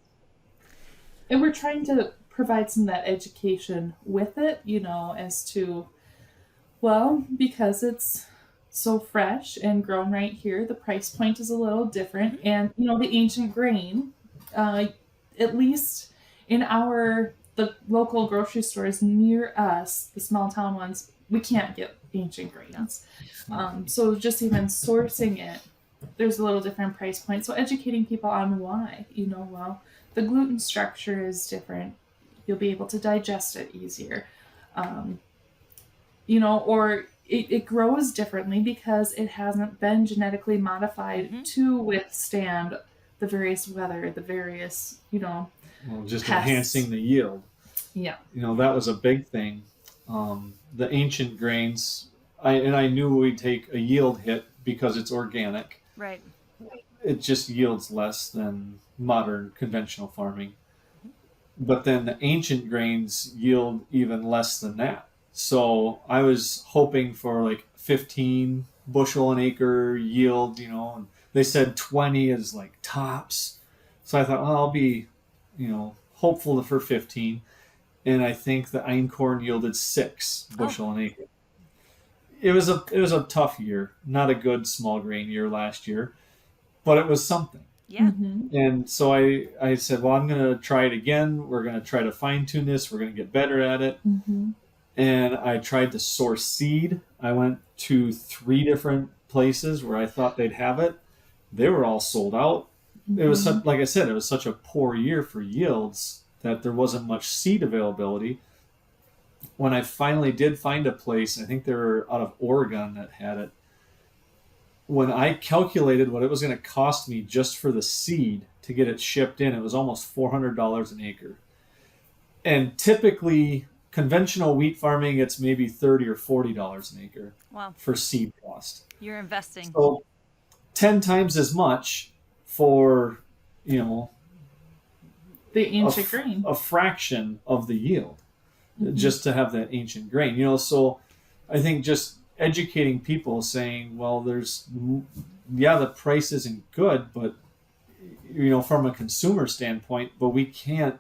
S3: And we're trying to provide some of that education with it, as to, well, because it's so fresh and grown right here, the price point is a little different. And, the ancient grain, at least in the local grocery stores near us, the small town ones, we can't get ancient grains. So just even sourcing it, there's a little different price point. So educating people on why, well, the gluten structure is different. You'll be able to digest it easier. Or it grows differently because it hasn't been genetically modified to withstand the various weather, the various,
S4: Just
S3: pests.
S4: enhancing the yield.
S3: Yeah.
S4: That was a big thing. The ancient grains, I knew we'd take a yield hit because it's organic.
S2: Right.
S4: It just yields less than modern conventional farming. But then the ancient grains yield even less than that. So I was hoping for like 15 bushel an acre yield, and they said 20 is like tops. So I thought, well, I'll be, hopeful for 15. And I think the einkorn yielded 6 bushel an acre. It was a tough year, not a good small grain year last year, but it was something.
S2: Yeah.
S4: And so I said, well, I'm going to try it again. We're going to try to fine tune this. We're going to get better at it. And I tried to source seed. I went to 3 different places where I thought they'd have it. They were all sold out. It was like I said, it was such a poor year for yields that there wasn't much seed availability. When I finally did find a place, I think they were out of Oregon that had it. When I calculated what it was going to cost me just for the seed to get it shipped in, it was almost $400 an acre. And typically, conventional wheat farming, it's maybe $30 or $40 an acre
S2: Wow.
S4: for seed cost.
S2: You're investing.
S4: So 10 times as much for, you know,
S3: The ancient grain.
S4: a fraction of the yield, just to have that ancient grain, you know. So I think just educating people, saying, well, the price isn't good, but, you know, from a consumer standpoint, but we can't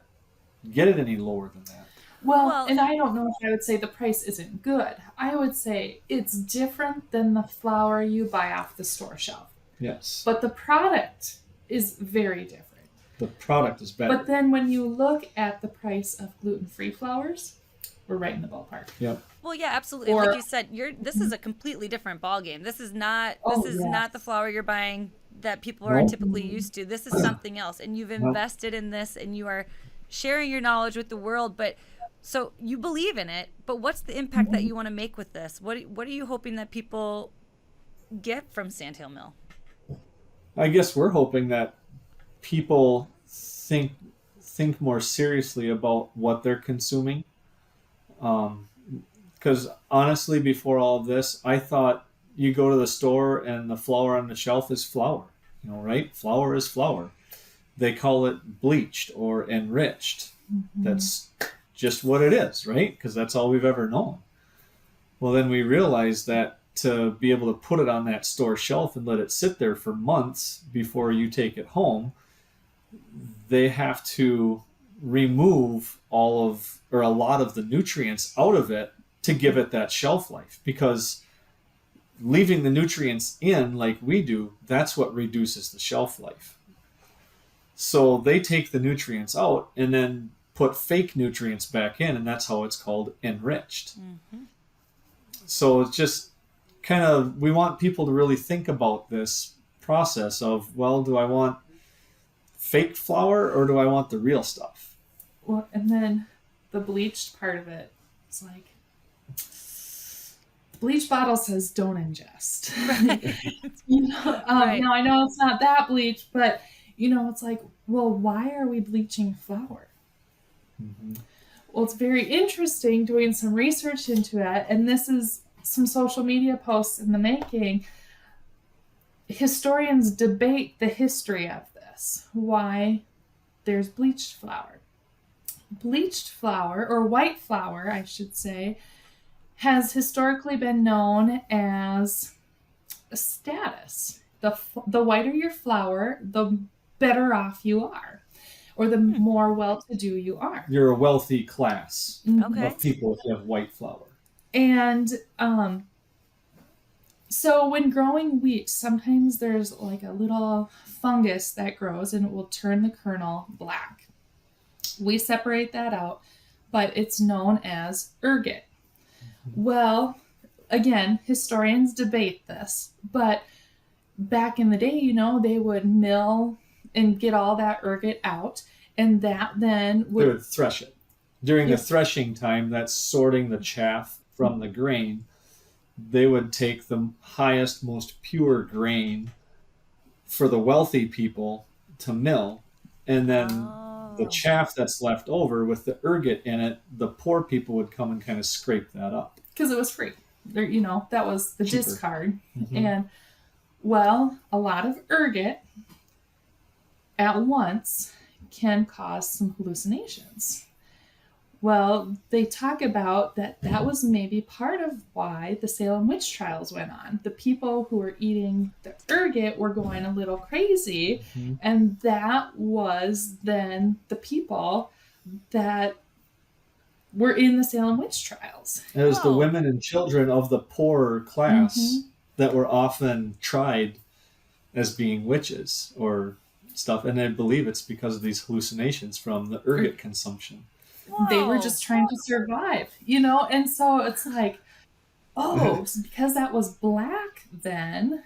S4: get it any lower than that.
S3: Well, and I don't know if I would say the price isn't good. I would say it's different than the flour you buy off the store shelf.
S4: Yes.
S3: But the product is very different.
S4: The product is better.
S3: But then when you look at the price of gluten-free flours, we're right in the ballpark.
S4: Yep.
S2: Well, yeah, absolutely. Like you said, this is a completely different ballgame. This is not not the flour you're buying that people are typically used to. This is something else, and you've invested in this, and you are sharing your knowledge with the world. But so you believe in it, but what's the impact that you want to make with this? What are you hoping that people get from Sandhill Mill?
S4: I guess we're hoping that people think more seriously about what they're consuming. Because honestly, before all of this, I thought you go to the store and the flour on the shelf is flour, you know, right? Flour is flour. They call it bleached or enriched. That's just what it is, right? Because that's all we've ever known. Well, then we realized that to be able to put it on that store shelf and let it sit there for months before you take it home, they have to remove a lot of the nutrients out of it to give it that shelf life, because leaving the nutrients in like we do, that's what reduces the shelf life. So they take the nutrients out and then put fake nutrients back in, and that's how it's called enriched. So it's just kind of, we want people to really think about this process of, well, do I want fake flour or do I want the real stuff?
S3: Well, and then the bleached part of it, it's like, bleach bottle says don't ingest. You know, Now I know it's not that bleach, but you know, it's like, well, why are we bleaching flour? Well, it's very interesting doing some research into it, and this is some social media posts in the making. Historians debate the history of this, why there's bleached flour. Bleached flour, or white flour, I should say, has historically been known as a status. The whiter your flour, the better off you are, or the more well-to-do you are.
S4: You're a wealthy class of people if you have white flour.
S3: And so when growing wheat, sometimes there's like a little fungus that grows and it will turn the kernel black. We separate that out, but it's known as ergot. Well, again, historians debate this, but back in the day, you know, they would mill and get all that ergot out, and that then
S4: they would thresh it. During the threshing time, that's sorting the chaff from the grain. They would take the highest, most pure grain for the wealthy people to mill, and then the chaff that's left over with the ergot in it, the poor people would come and kind of scrape that up.
S3: Because it was free. There, you know, that was the
S4: Cheaper.
S3: discard. And, well, a lot of ergot at once can cause some hallucinations. Well, they talk about that was maybe part of why the Salem witch trials went on. The people who were eating the ergot were going a little crazy, and that was then the people that were in the Salem witch trials.
S4: It was the women and children of the poorer class that were often tried as being witches or stuff, and I believe it's because of these hallucinations from the ergot consumption.
S3: Whoa. They were just trying to survive, you know? And so it's like, because that was black then,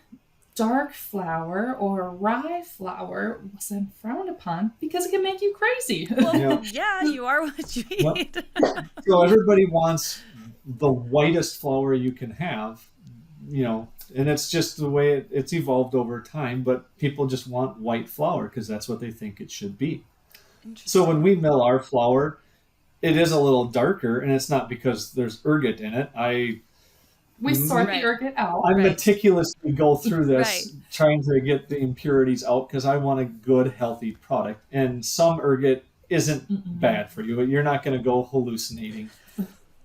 S3: dark flour or rye flour wasn't frowned upon because it can make you crazy.
S2: Well, yeah, you are what you eat.
S4: So everybody wants the whitest flour you can have, you know, and it's just the way it's evolved over time, but people just want white flour because that's what they think it should be. So when we mill our flour, it is a little darker, and it's not because there's ergot in it.
S3: We sort
S2: Right.
S3: the ergot out.
S4: I
S2: Right.
S4: meticulously go through this,
S2: Right.
S4: trying to get the impurities out because I want a good, healthy product. And some ergot isn't bad for you, but you're not going to go hallucinating.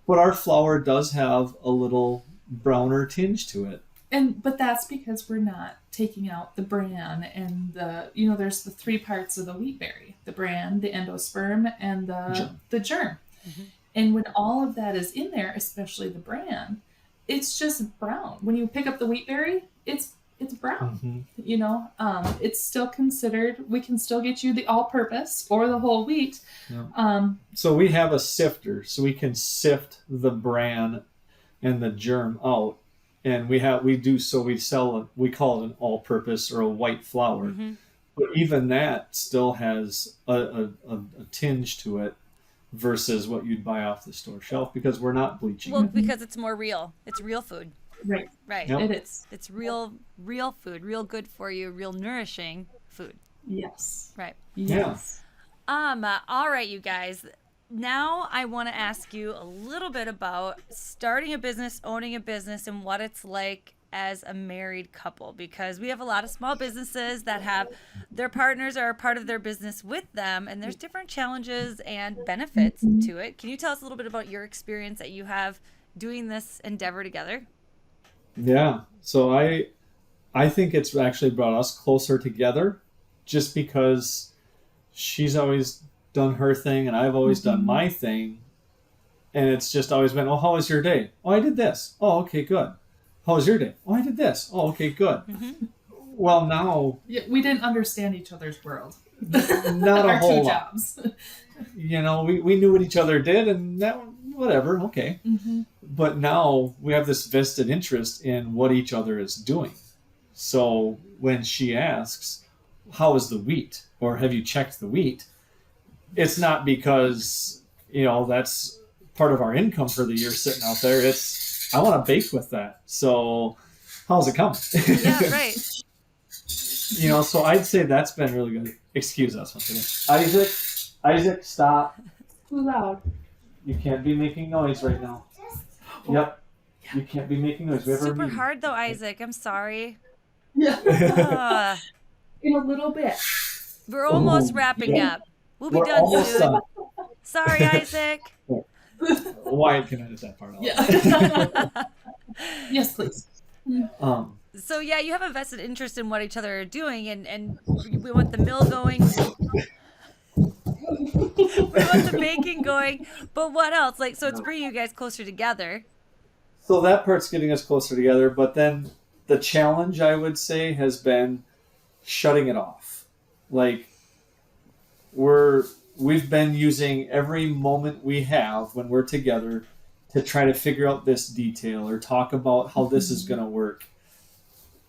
S4: But our flour does have a little browner tinge to it.
S3: But that's because we're not taking out the bran and there's the three parts of the wheat berry: the bran, the endosperm, and the germ.
S2: Mm-hmm.
S3: And when all of that is in there, especially the bran, it's just brown. When you pick up the wheat berry, it's brown. It's still considered. We can still get you the all-purpose or the whole wheat.
S4: Yeah. So we have a sifter, so we can sift the bran and the germ out. And we sell we call it an all-purpose or a white flour.
S2: Mm-hmm.
S4: But even that still has a tinge to it versus what you'd buy off the store shelf because we're not bleaching it.
S2: Because it's more real. It's real food.
S3: Right.
S2: Right.
S4: Yep.
S3: It is.
S2: It's real food, real good for you, real nourishing food.
S3: Yes.
S2: Right.
S3: Yes.
S2: All right, you guys. Now I want to ask you a little bit about starting a business, owning a business, and what it's like as a married couple, because we have a lot of small businesses that have their partners are a part of their business with them, and there's different challenges and benefits to it. Can you tell us a little bit about your experience that you have doing this endeavor together?
S4: Yeah. So I think it's actually brought us closer together just because she's always done her thing and I've always done my thing. And it's just always been, oh, how was your day? Oh, I did this. Oh, okay, good. How was your day? Oh, I did this. Oh, okay, good.
S2: Mm-hmm.
S4: Well, now...
S3: Yeah, we didn't understand each other's world.
S4: Not a
S3: Our
S4: whole
S3: two
S4: lot.
S3: jobs.
S4: We knew what each other did and that, whatever, okay.
S3: Mm-hmm.
S4: But now we have this vested interest in what each other is doing. So when she asks, how is the wheat? Or have you checked the wheat? It's not because, that's part of our income for the year sitting out there. It's, I want to bake with that. So how's it coming?
S2: Yeah, right.
S4: So I'd say that's been really good. Excuse us once again. Isaac, stop.
S3: Too loud.
S4: You can't be making noise right now. Yep. You can't be making noise. We have our
S2: Super
S4: meeting.
S2: hard though, Isaac. I'm sorry.
S3: Yeah. In a little bit.
S2: We're almost wrapping up. We'll be
S4: We're
S2: done
S4: almost
S2: soon.
S4: done.
S2: Sorry, Isaac.
S4: Wyatt can edit that part out.
S3: Yeah. Yes, please.
S2: So yeah, you have a vested interest in what each other are doing, and we want the mill going. We want the baking going, but what else? So it's bringing you guys closer together.
S4: So that part's getting us closer together, but then the challenge, I would say, has been shutting it off. We've been using every moment we have when we're together to try to figure out this detail or talk about how this is going to work.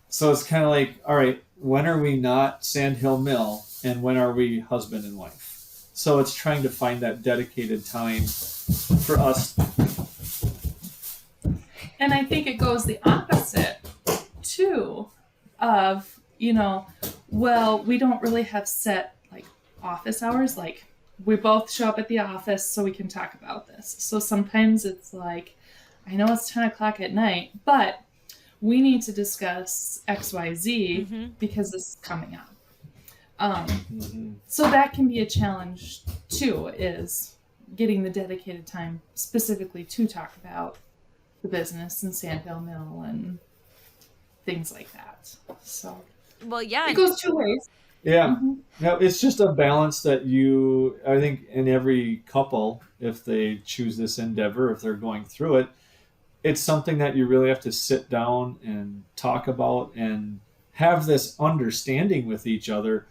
S4: So it's kind of like, all right, when are we not Sandhill Mill and when are we husband and wife? So it's trying to find that dedicated time for us.
S3: And I think it goes the opposite, too, of, we don't really have set, office hours. We both show up at the office so we can talk about this. So sometimes it's I know it's 10 o'clock at night, but we need to discuss XYZ because this is coming up. So that can be a challenge, too, is getting the dedicated time specifically to talk about the business and Sandhill Mill and things like that. So,
S2: well, yeah,
S3: it goes two ways.
S4: Yeah. No, it's just a balance that I think in every couple, if they choose this endeavor, if they're going through it, it's something that you really have to sit down and talk about and have this understanding with each other.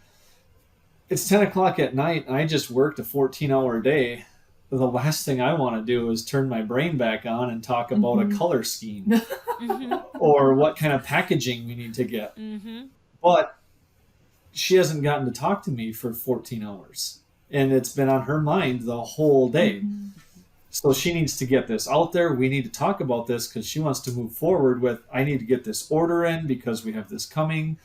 S4: It's 10 o'clock at night and I just worked a 14-hour day. The last thing I want to do is turn my brain back on and talk about a color scheme or what kind of packaging we need to get. But she hasn't gotten to talk to me for 14 hours and it's been on her mind the whole day. So she needs to get this out there. We need to talk about this because she wants to move forward with, I need to get this order in because we have this coming.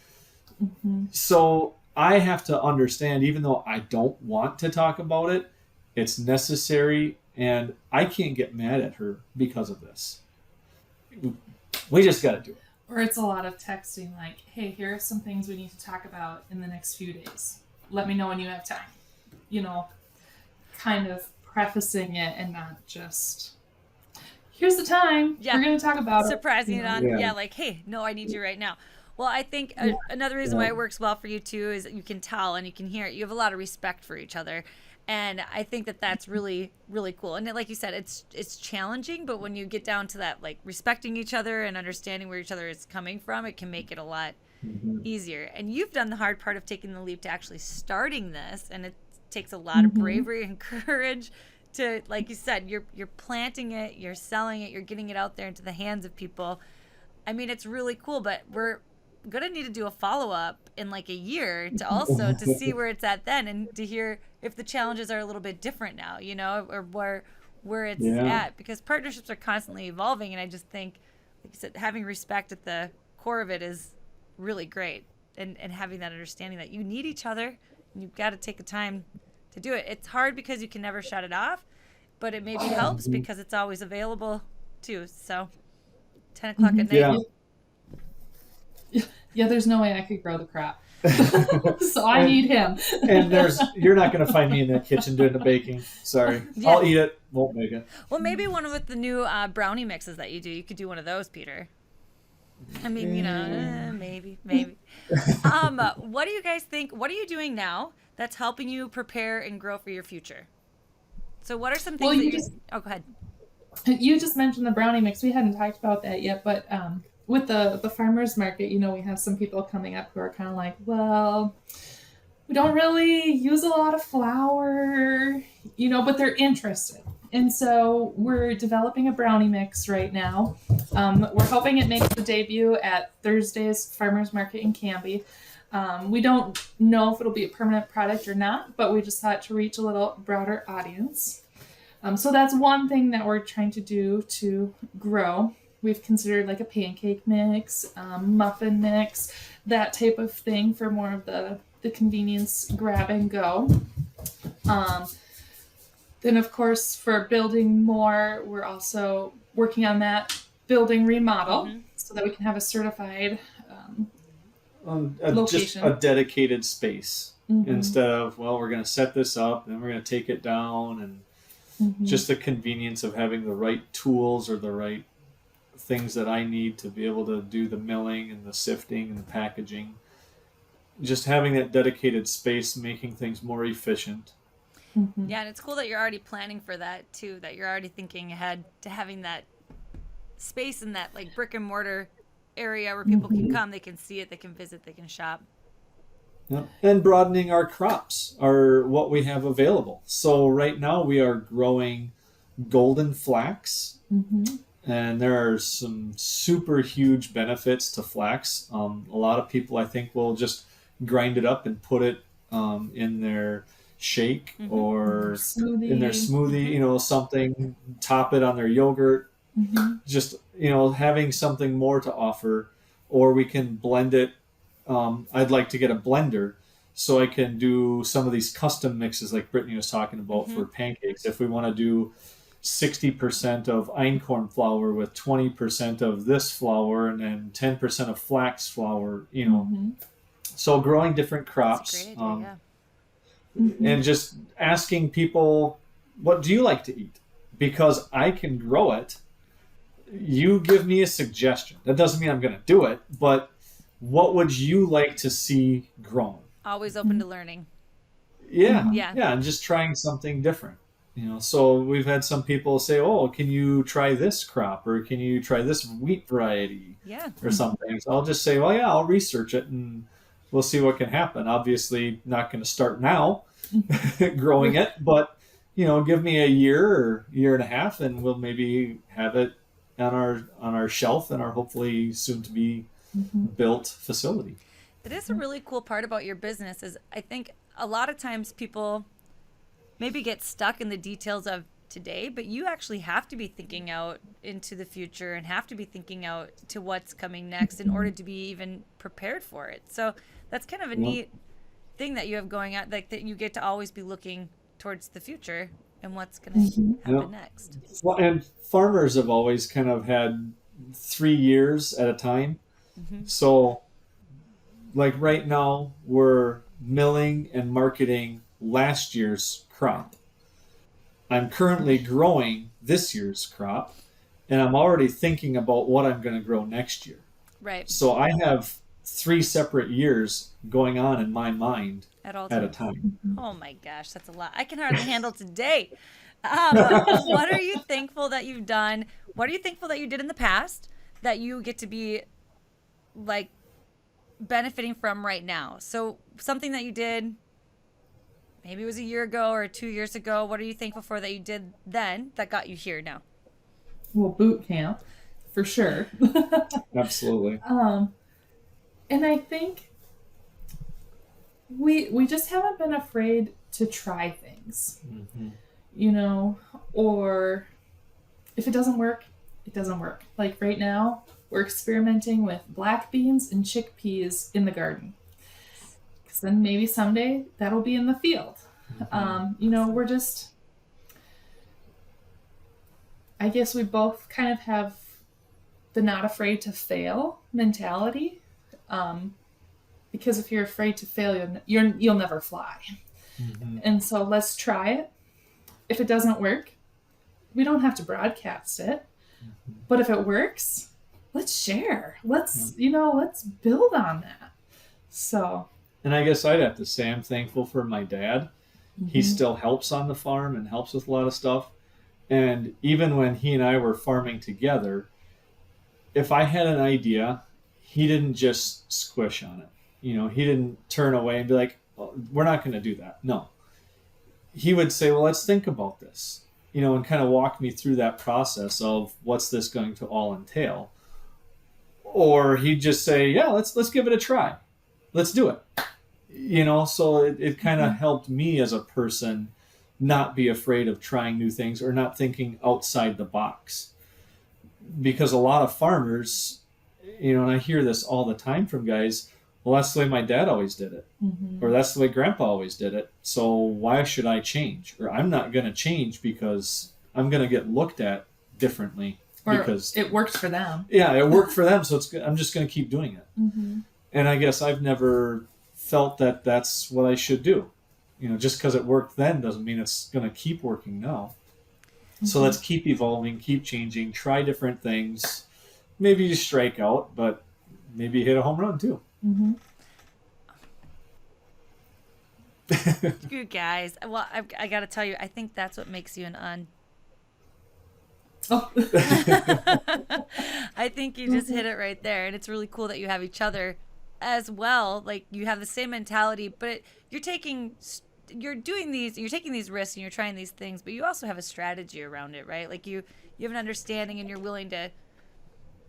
S4: So I have to understand, even though I don't want to talk about it, it's necessary and I can't get mad at her because of this. We just got to do it.
S3: Or it's a lot of texting like, hey, here are some things we need to talk about in the next few days. Let me know when you have time. You know, kind of prefacing it and not just, here's the time.
S2: Yeah.
S3: We're going to talk about
S2: surprising
S3: it.
S2: it on, like, hey, no, I need you right now. Well, I think another reason why it works well for you too is that you can tell and you can hear it. You have a lot of respect for each other. And I think that that's really, really cool. And like you said, it's challenging, but when you get down to that, like respecting each other and understanding where each other is coming from, it can make it a lot easier. And you've done the hard part of taking the leap to actually starting this. And it takes a lot of bravery and courage to, like you said, you're planting it, you're selling it, you're getting it out there into the hands of people. I mean, it's really cool, but we're going to need to do a follow-up in like a year to see where it's at then, and to hear if the challenges are a little bit different now, you know, or where it's at, because partnerships are constantly evolving. And I just think, like you said, having respect at the core of it is really great, and having that understanding that you need each other and you've got to take the time to do it. It's hard because you can never shut it off, but it maybe helps because it's always available too. So 10 o'clock at night.
S3: Yeah, there's no way I could grow the crop. So I need him.
S4: And you're not going to find me in that kitchen doing the baking. Sorry. Yeah. I'll eat it, won't make it.
S2: Well, maybe one with the new brownie mixes that you do. You could do one of those, Peter. I mean, you know, maybe. What do you guys think? What are you doing now that's helping you prepare and grow for your future? So what are some things go ahead.
S3: You just mentioned the brownie mix. We hadn't talked about that yet, but with the farmers market, you know, we have some people coming up who are kind of like, well, we don't really use a lot of flour, you know, but they're interested. And so we're developing a brownie mix right now. We're hoping it makes the debut at Thursday's farmers market in Canby. We don't know if it'll be a permanent product or not, but we just thought to reach a little broader audience. So that's one thing that we're trying to do to grow. We've considered like a pancake mix, muffin mix, that type of thing for more of the convenience grab and go. Then, of course, for building more, we're also working on that building remodel so that we can have a certified location.
S4: Just a dedicated space instead of, well, we're going to set this up and then we're going to take it down, and just the convenience of having the right tools or the right things that I need to be able to do the milling and the sifting and the packaging. Just having that dedicated space, making things more efficient.
S2: Yeah, and it's cool that you're already planning for that too, that you're already thinking ahead to having that space in that like brick and mortar area where people can come, they can see it, they can visit, they can shop.
S4: Yep. And broadening our crops are what we have available. So right now we are growing golden flax. And there are some super huge benefits to flax. A lot of people, I think, will just grind it up and put it in their shake or in their smoothie, you know, something, top it on their yogurt. Just, you know, having something more to offer. Or we can blend it. I'd like to get a blender so I can do some of these custom mixes like Brittany was talking about for pancakes. If we want to do 60% of einkorn flour with 20% of this flour and then 10% of flax flour, you know. So growing different crops.
S2: That's a great idea,
S4: and just asking people, what do you like to eat? Because I can grow it. You give me a suggestion. That doesn't mean I'm going to do it, but what would you like to see grown?
S2: Always open to learning.
S4: Yeah, and just trying something different. You know, so we've had some people say, "Oh, can you try this crop, or can you try this wheat variety, or something?" So I'll just say, "Well, yeah, I'll research it, and we'll see what can happen." Obviously, not going to start now growing it, but you know, give me a year or year and a half, and we'll maybe have it on our shelf in our hopefully soon to be built facility.
S2: It is a really cool part about your business. Is I think a lot of times people maybe get stuck in the details of today, but you actually have to be thinking out into the future and have to be thinking out to what's coming next in order to be even prepared for it. So that's kind of a neat thing that you have going on, like that you get to always be looking towards the future and what's going to happen next.
S4: Well, and farmers have always kind of had 3 years at a time. So like right now we're milling and marketing last year's crop. I'm currently growing this year's crop, and I'm already thinking about what I'm going to grow next year.
S2: Right.
S4: So I have 3 separate years going on in my mind
S2: At all
S4: at a
S2: times.
S4: time.
S2: Oh my gosh, that's a lot. I can hardly handle today. What are you thankful that you've done? What are you thankful that you did in the past that you get to be like benefiting from right now? So something that you did, maybe it was a year ago or 2 years ago. What are you thankful for that you did then that got you here now?
S3: Well, boot camp, for sure.
S4: Absolutely.
S3: And I think we just haven't been afraid to try things, you know, or if it doesn't work, it doesn't work. Like right now, we're experimenting with black beans and chickpeas in the garden. Because then maybe someday that'll be in the field. You know, we're just, I guess we both kind of have the not afraid to fail mentality. Because if you're afraid to fail, you'll never fly. And so let's try it. If it doesn't work, we don't have to broadcast it. But if it works, let's share. Let's build on that. So.
S4: And I guess I'd have to say I'm thankful for my dad. He still helps on the farm and helps with a lot of stuff. And even when he and I were farming together, if I had an idea, he didn't just squish on it. You know, he didn't turn away and be like, oh, we're not going to do that. No. He would say, well, let's think about this, you know, and kind of walk me through that process of what's this going to all entail. Or he'd just say, yeah, let's give it a try. Let's do it. You know, so it kind of helped me as a person not be afraid of trying new things or not thinking outside the box. Because a lot of farmers, you know, and I hear this all the time from guys, well, that's the way my dad always did it. Or that's the way grandpa always did it. So why should I change? Or I'm not going to change because I'm going to get looked at differently.
S3: Or
S4: because
S3: it worked for them.
S4: Yeah, it worked for them. So I'm just going to keep doing it. And I guess I've never felt that that's what I should do. You know, just because it worked then doesn't mean it's going to keep working now. So let's keep evolving, keep changing, try different things. Maybe you strike out, but maybe you hit a home run too.
S2: You guys, well, I got to tell you, I think that's what makes you an I think you just hit it right there. And it's really cool that you have each other as well. Like you have the same mentality, but you're taking these risks and you're trying these things, but you also have a strategy around it, right? Like you have an understanding and you're willing to,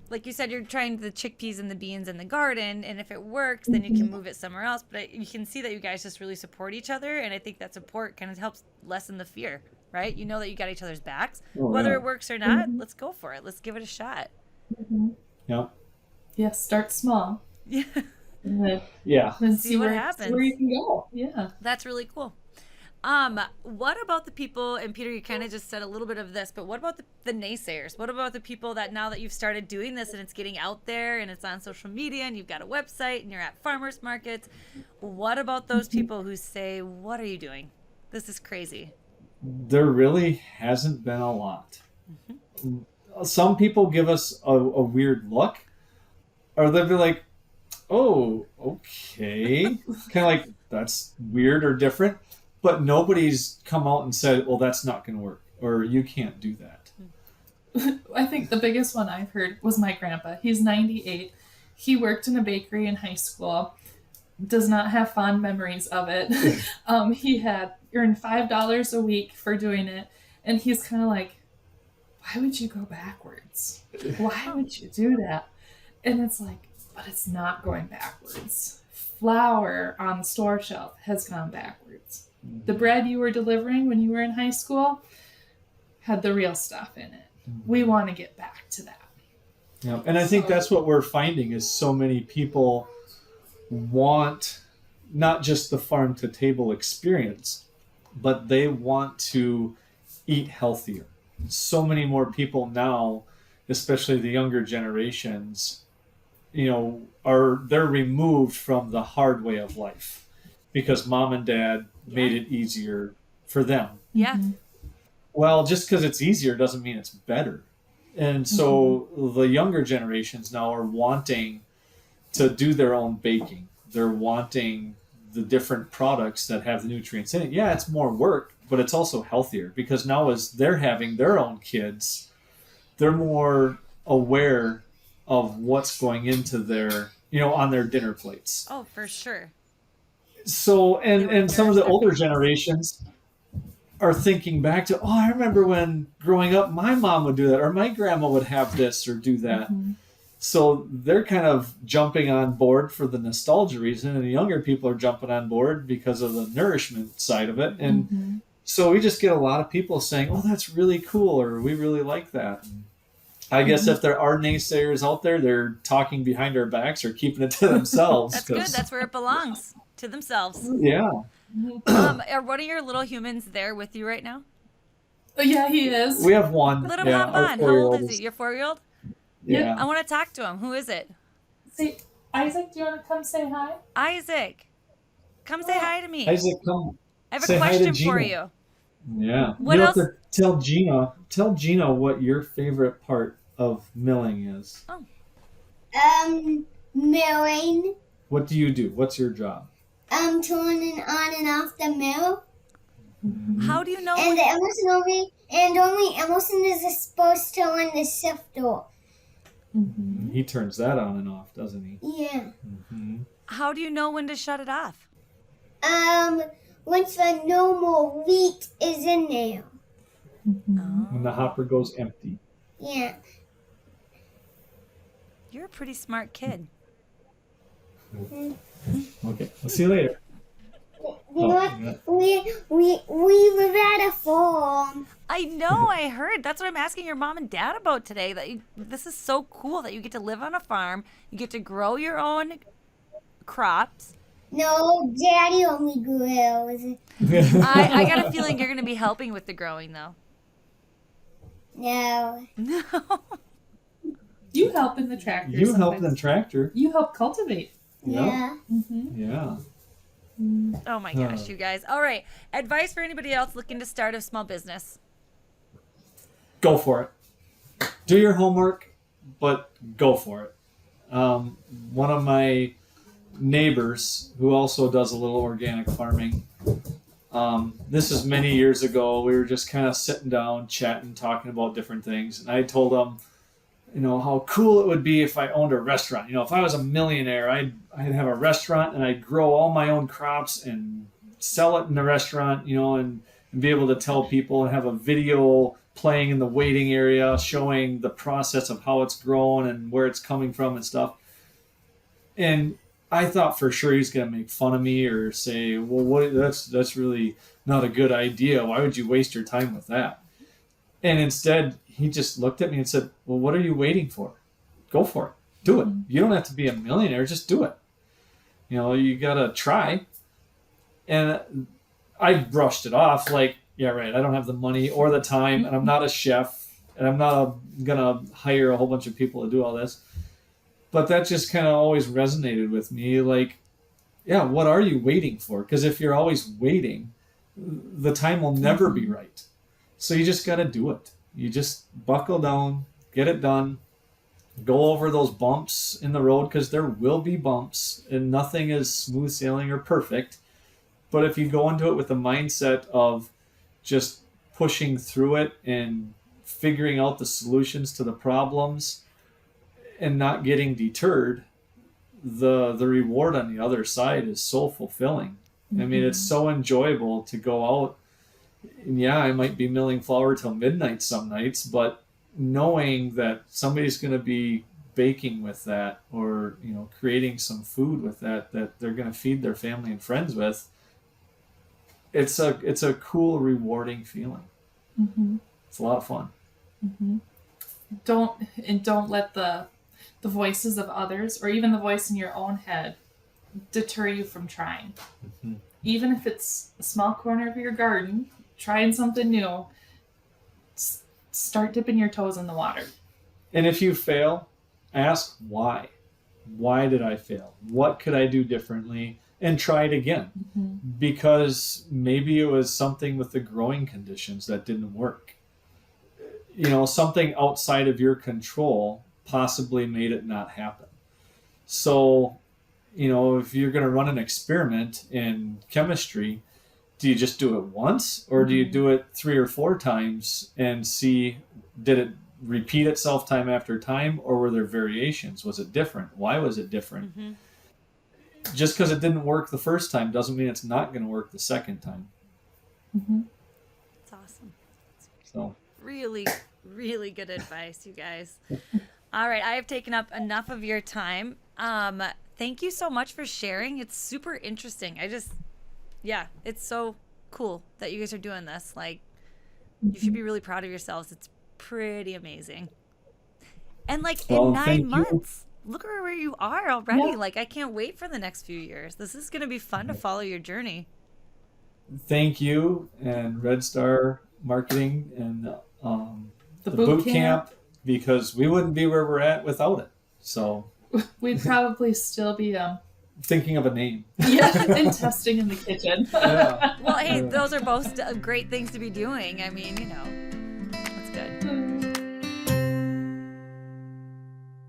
S2: like you said, you're trying the chickpeas and the beans in the garden, and if it works, then you can move it somewhere else. But you can see that you guys just really support each other, and I think that support kind of helps lessen the fear, right? You know that you got each other's backs. Whether it works or not, let's go for it. Let's give it a shot.
S4: Yep.
S3: Yeah, start small.
S2: Yeah.
S4: Yeah.
S3: Then
S2: See what happens.
S3: Where you can go. Yeah.
S2: That's really cool. What about the people, and Peter, you kind of just said a little bit of this, but what about the naysayers? What about the people that now that you've started doing this and it's getting out there and it's on social media and you've got a website and you're at farmers markets, what about those people who say, what are you doing? This is crazy.
S4: There really hasn't been a lot. Some people give us a weird look, or they'll be like, oh, okay. Kind of like, that's weird or different. But nobody's come out and said, well, that's not going to work, or you can't do that.
S3: I think the biggest one I've heard was my grandpa. He's 98. He worked in a bakery in high school. Does not have fond memories of it. He had earned $5 a week for doing it. And he's kind of like, why would you go backwards? Why would you do that? And it's like, but it's not going backwards. Flour on the store shelf has gone backwards. The bread you were delivering when you were in high school had the real stuff in it. We want to get back to that.
S4: Yeah, and I think that's what we're finding is so many people want not just the farm to table experience, but they want to eat healthier. So many more people now especially the younger generations, they're removed from the hard way of life because mom and dad made it easier for them.
S2: Yeah.
S4: Well, just because it's easier doesn't mean it's better. And so the younger generations now are wanting to do their own baking. They're wanting the different products that have the nutrients in it. Yeah, it's more work, but it's also healthier because now as they're having their own kids, they're more aware of what's going into their, on their dinner plates.
S2: Oh, for sure.
S4: So, and some of the older generations are thinking back to, I remember when growing up, my mom would do that, or my grandma would have this or do that. So they're kind of jumping on board for the nostalgia reason, and the younger people are jumping on board because of the nourishment side of it. And so we just get a lot of people saying, oh, that's really cool, or we really like that. I guess if there are naysayers out there, they're talking behind our backs or keeping it to themselves.
S2: That's good. That's where it belongs, to themselves.
S4: Yeah.
S2: Are one of your little humans there with you right now?
S3: Oh, yeah, he is.
S4: We have one.
S2: Let him
S4: yeah,
S2: hop on. How old is he? Your 4-year-old?
S4: Yeah.
S2: I want to talk to him. Who is it?
S3: Say, Isaac, do you want to come say hi?
S2: Isaac. Come say hi to me.
S4: Isaac, come.
S2: I have
S4: say
S2: a
S4: hi to
S2: question
S4: Gina.
S2: for you.
S4: Yeah.
S2: What
S4: you
S2: else?
S4: have to tell Gina what your favorite part of milling is.
S5: Milling.
S4: What do you do? What's your job?
S5: Turning on and off the mill.
S2: How do you know?
S5: And only Emerson is supposed to run the sifter.
S4: He turns that on and off, doesn't he?
S5: Yeah.
S2: How do you know when to shut it off?
S5: Once the no more wheat is in there.
S4: When the hopper goes empty.
S5: Yeah.
S2: You're a pretty smart kid.
S4: Okay. I'll see you later.
S5: You know what? We live at a farm.
S2: I know, I heard. That's what I'm asking your mom and dad about today. This is so cool that you get to live on a farm. You get to grow your own crops.
S5: No, Daddy only grows.
S2: I got a feeling you're going to be helping with the growing, though.
S5: No.
S2: No.
S3: You help in the tractor.
S4: You help
S3: sometimes.
S4: in the tractor.
S3: You help cultivate.
S5: Yeah.
S4: Yeah.
S2: Oh my gosh, you guys. All right. Advice for anybody else looking to start a small business.
S4: Go for it. Do your homework, but go for it. One of my neighbors who also does a little organic farming, this is many years ago. We were just kind of sitting down, chatting, talking about different things. And I told him, how cool it would be if I owned a restaurant. If I was a millionaire, I'd have a restaurant and I'd grow all my own crops and sell it in the restaurant, and be able to tell people and have a video playing in the waiting area showing the process of how it's grown and where it's coming from and stuff. And I thought for sure he's going to make fun of me or say, well, that's really not a good idea. Why would you waste your time with that? And instead, he just looked at me and said, well, what are you waiting for? Go for it. Do it. You don't have to be a millionaire. Just do it. You got to try. And I brushed it off like, yeah, right. I don't have the money or the time, and I'm not a chef, and I'm not going to hire a whole bunch of people to do all this. But that just kind of always resonated with me. Like, yeah, what are you waiting for? Because if you're always waiting, the time will never be right. So you just got to do it. You just buckle down, get it done, go over those bumps in the road because there will be bumps and nothing is smooth sailing or perfect. But if you go into it with the mindset of just pushing through it and figuring out the solutions to the problems and not getting deterred, the reward on the other side is so fulfilling. I mean, it's so enjoyable to go out. And yeah, I might be milling flour till midnight some nights, but knowing that somebody's going to be baking with that or, creating some food with that they're going to feed their family and friends with, it's a cool, rewarding feeling. It's a lot of fun.
S3: Don't let the voices of others or even the voice in your own head deter you from trying. Even if it's a small corner of your garden, trying something new, start dipping your toes in the water.
S4: And if you fail, ask why. Why did I fail? What could I do differently? And try it again. Because maybe it was something with the growing conditions that didn't work. You know, something outside of your control possibly made it not happen. So, you know, if you're going to run an experiment in chemistry, do you just do it once, or do you do it 3 or 4 times and see, did it repeat itself time after time, or were there variations? Was it different? Why was it different? Just because it didn't work the first time doesn't mean it's not going to work the second time.
S2: That's awesome.
S4: So
S2: Really, really good advice, you guys. All right, I have taken up enough of your time. Thank you so much for sharing. It's super interesting. It's so cool that you guys are doing this. Like, you should be really proud of yourselves. It's pretty amazing. And like in 9 months, look at where you are already.
S3: Yeah.
S2: Like, I can't wait for the next few years. This is going to be fun to follow your journey.
S4: thank you and Redstar Marketing and
S3: The
S4: the
S3: boot
S4: boot
S3: camp.
S4: camp, because we wouldn't be where we're at without it. So
S3: We'd probably still be
S4: thinking of a name.
S3: and testing in the kitchen.
S4: Yeah.
S2: Well, hey, those are both great things to be doing. I mean, you know,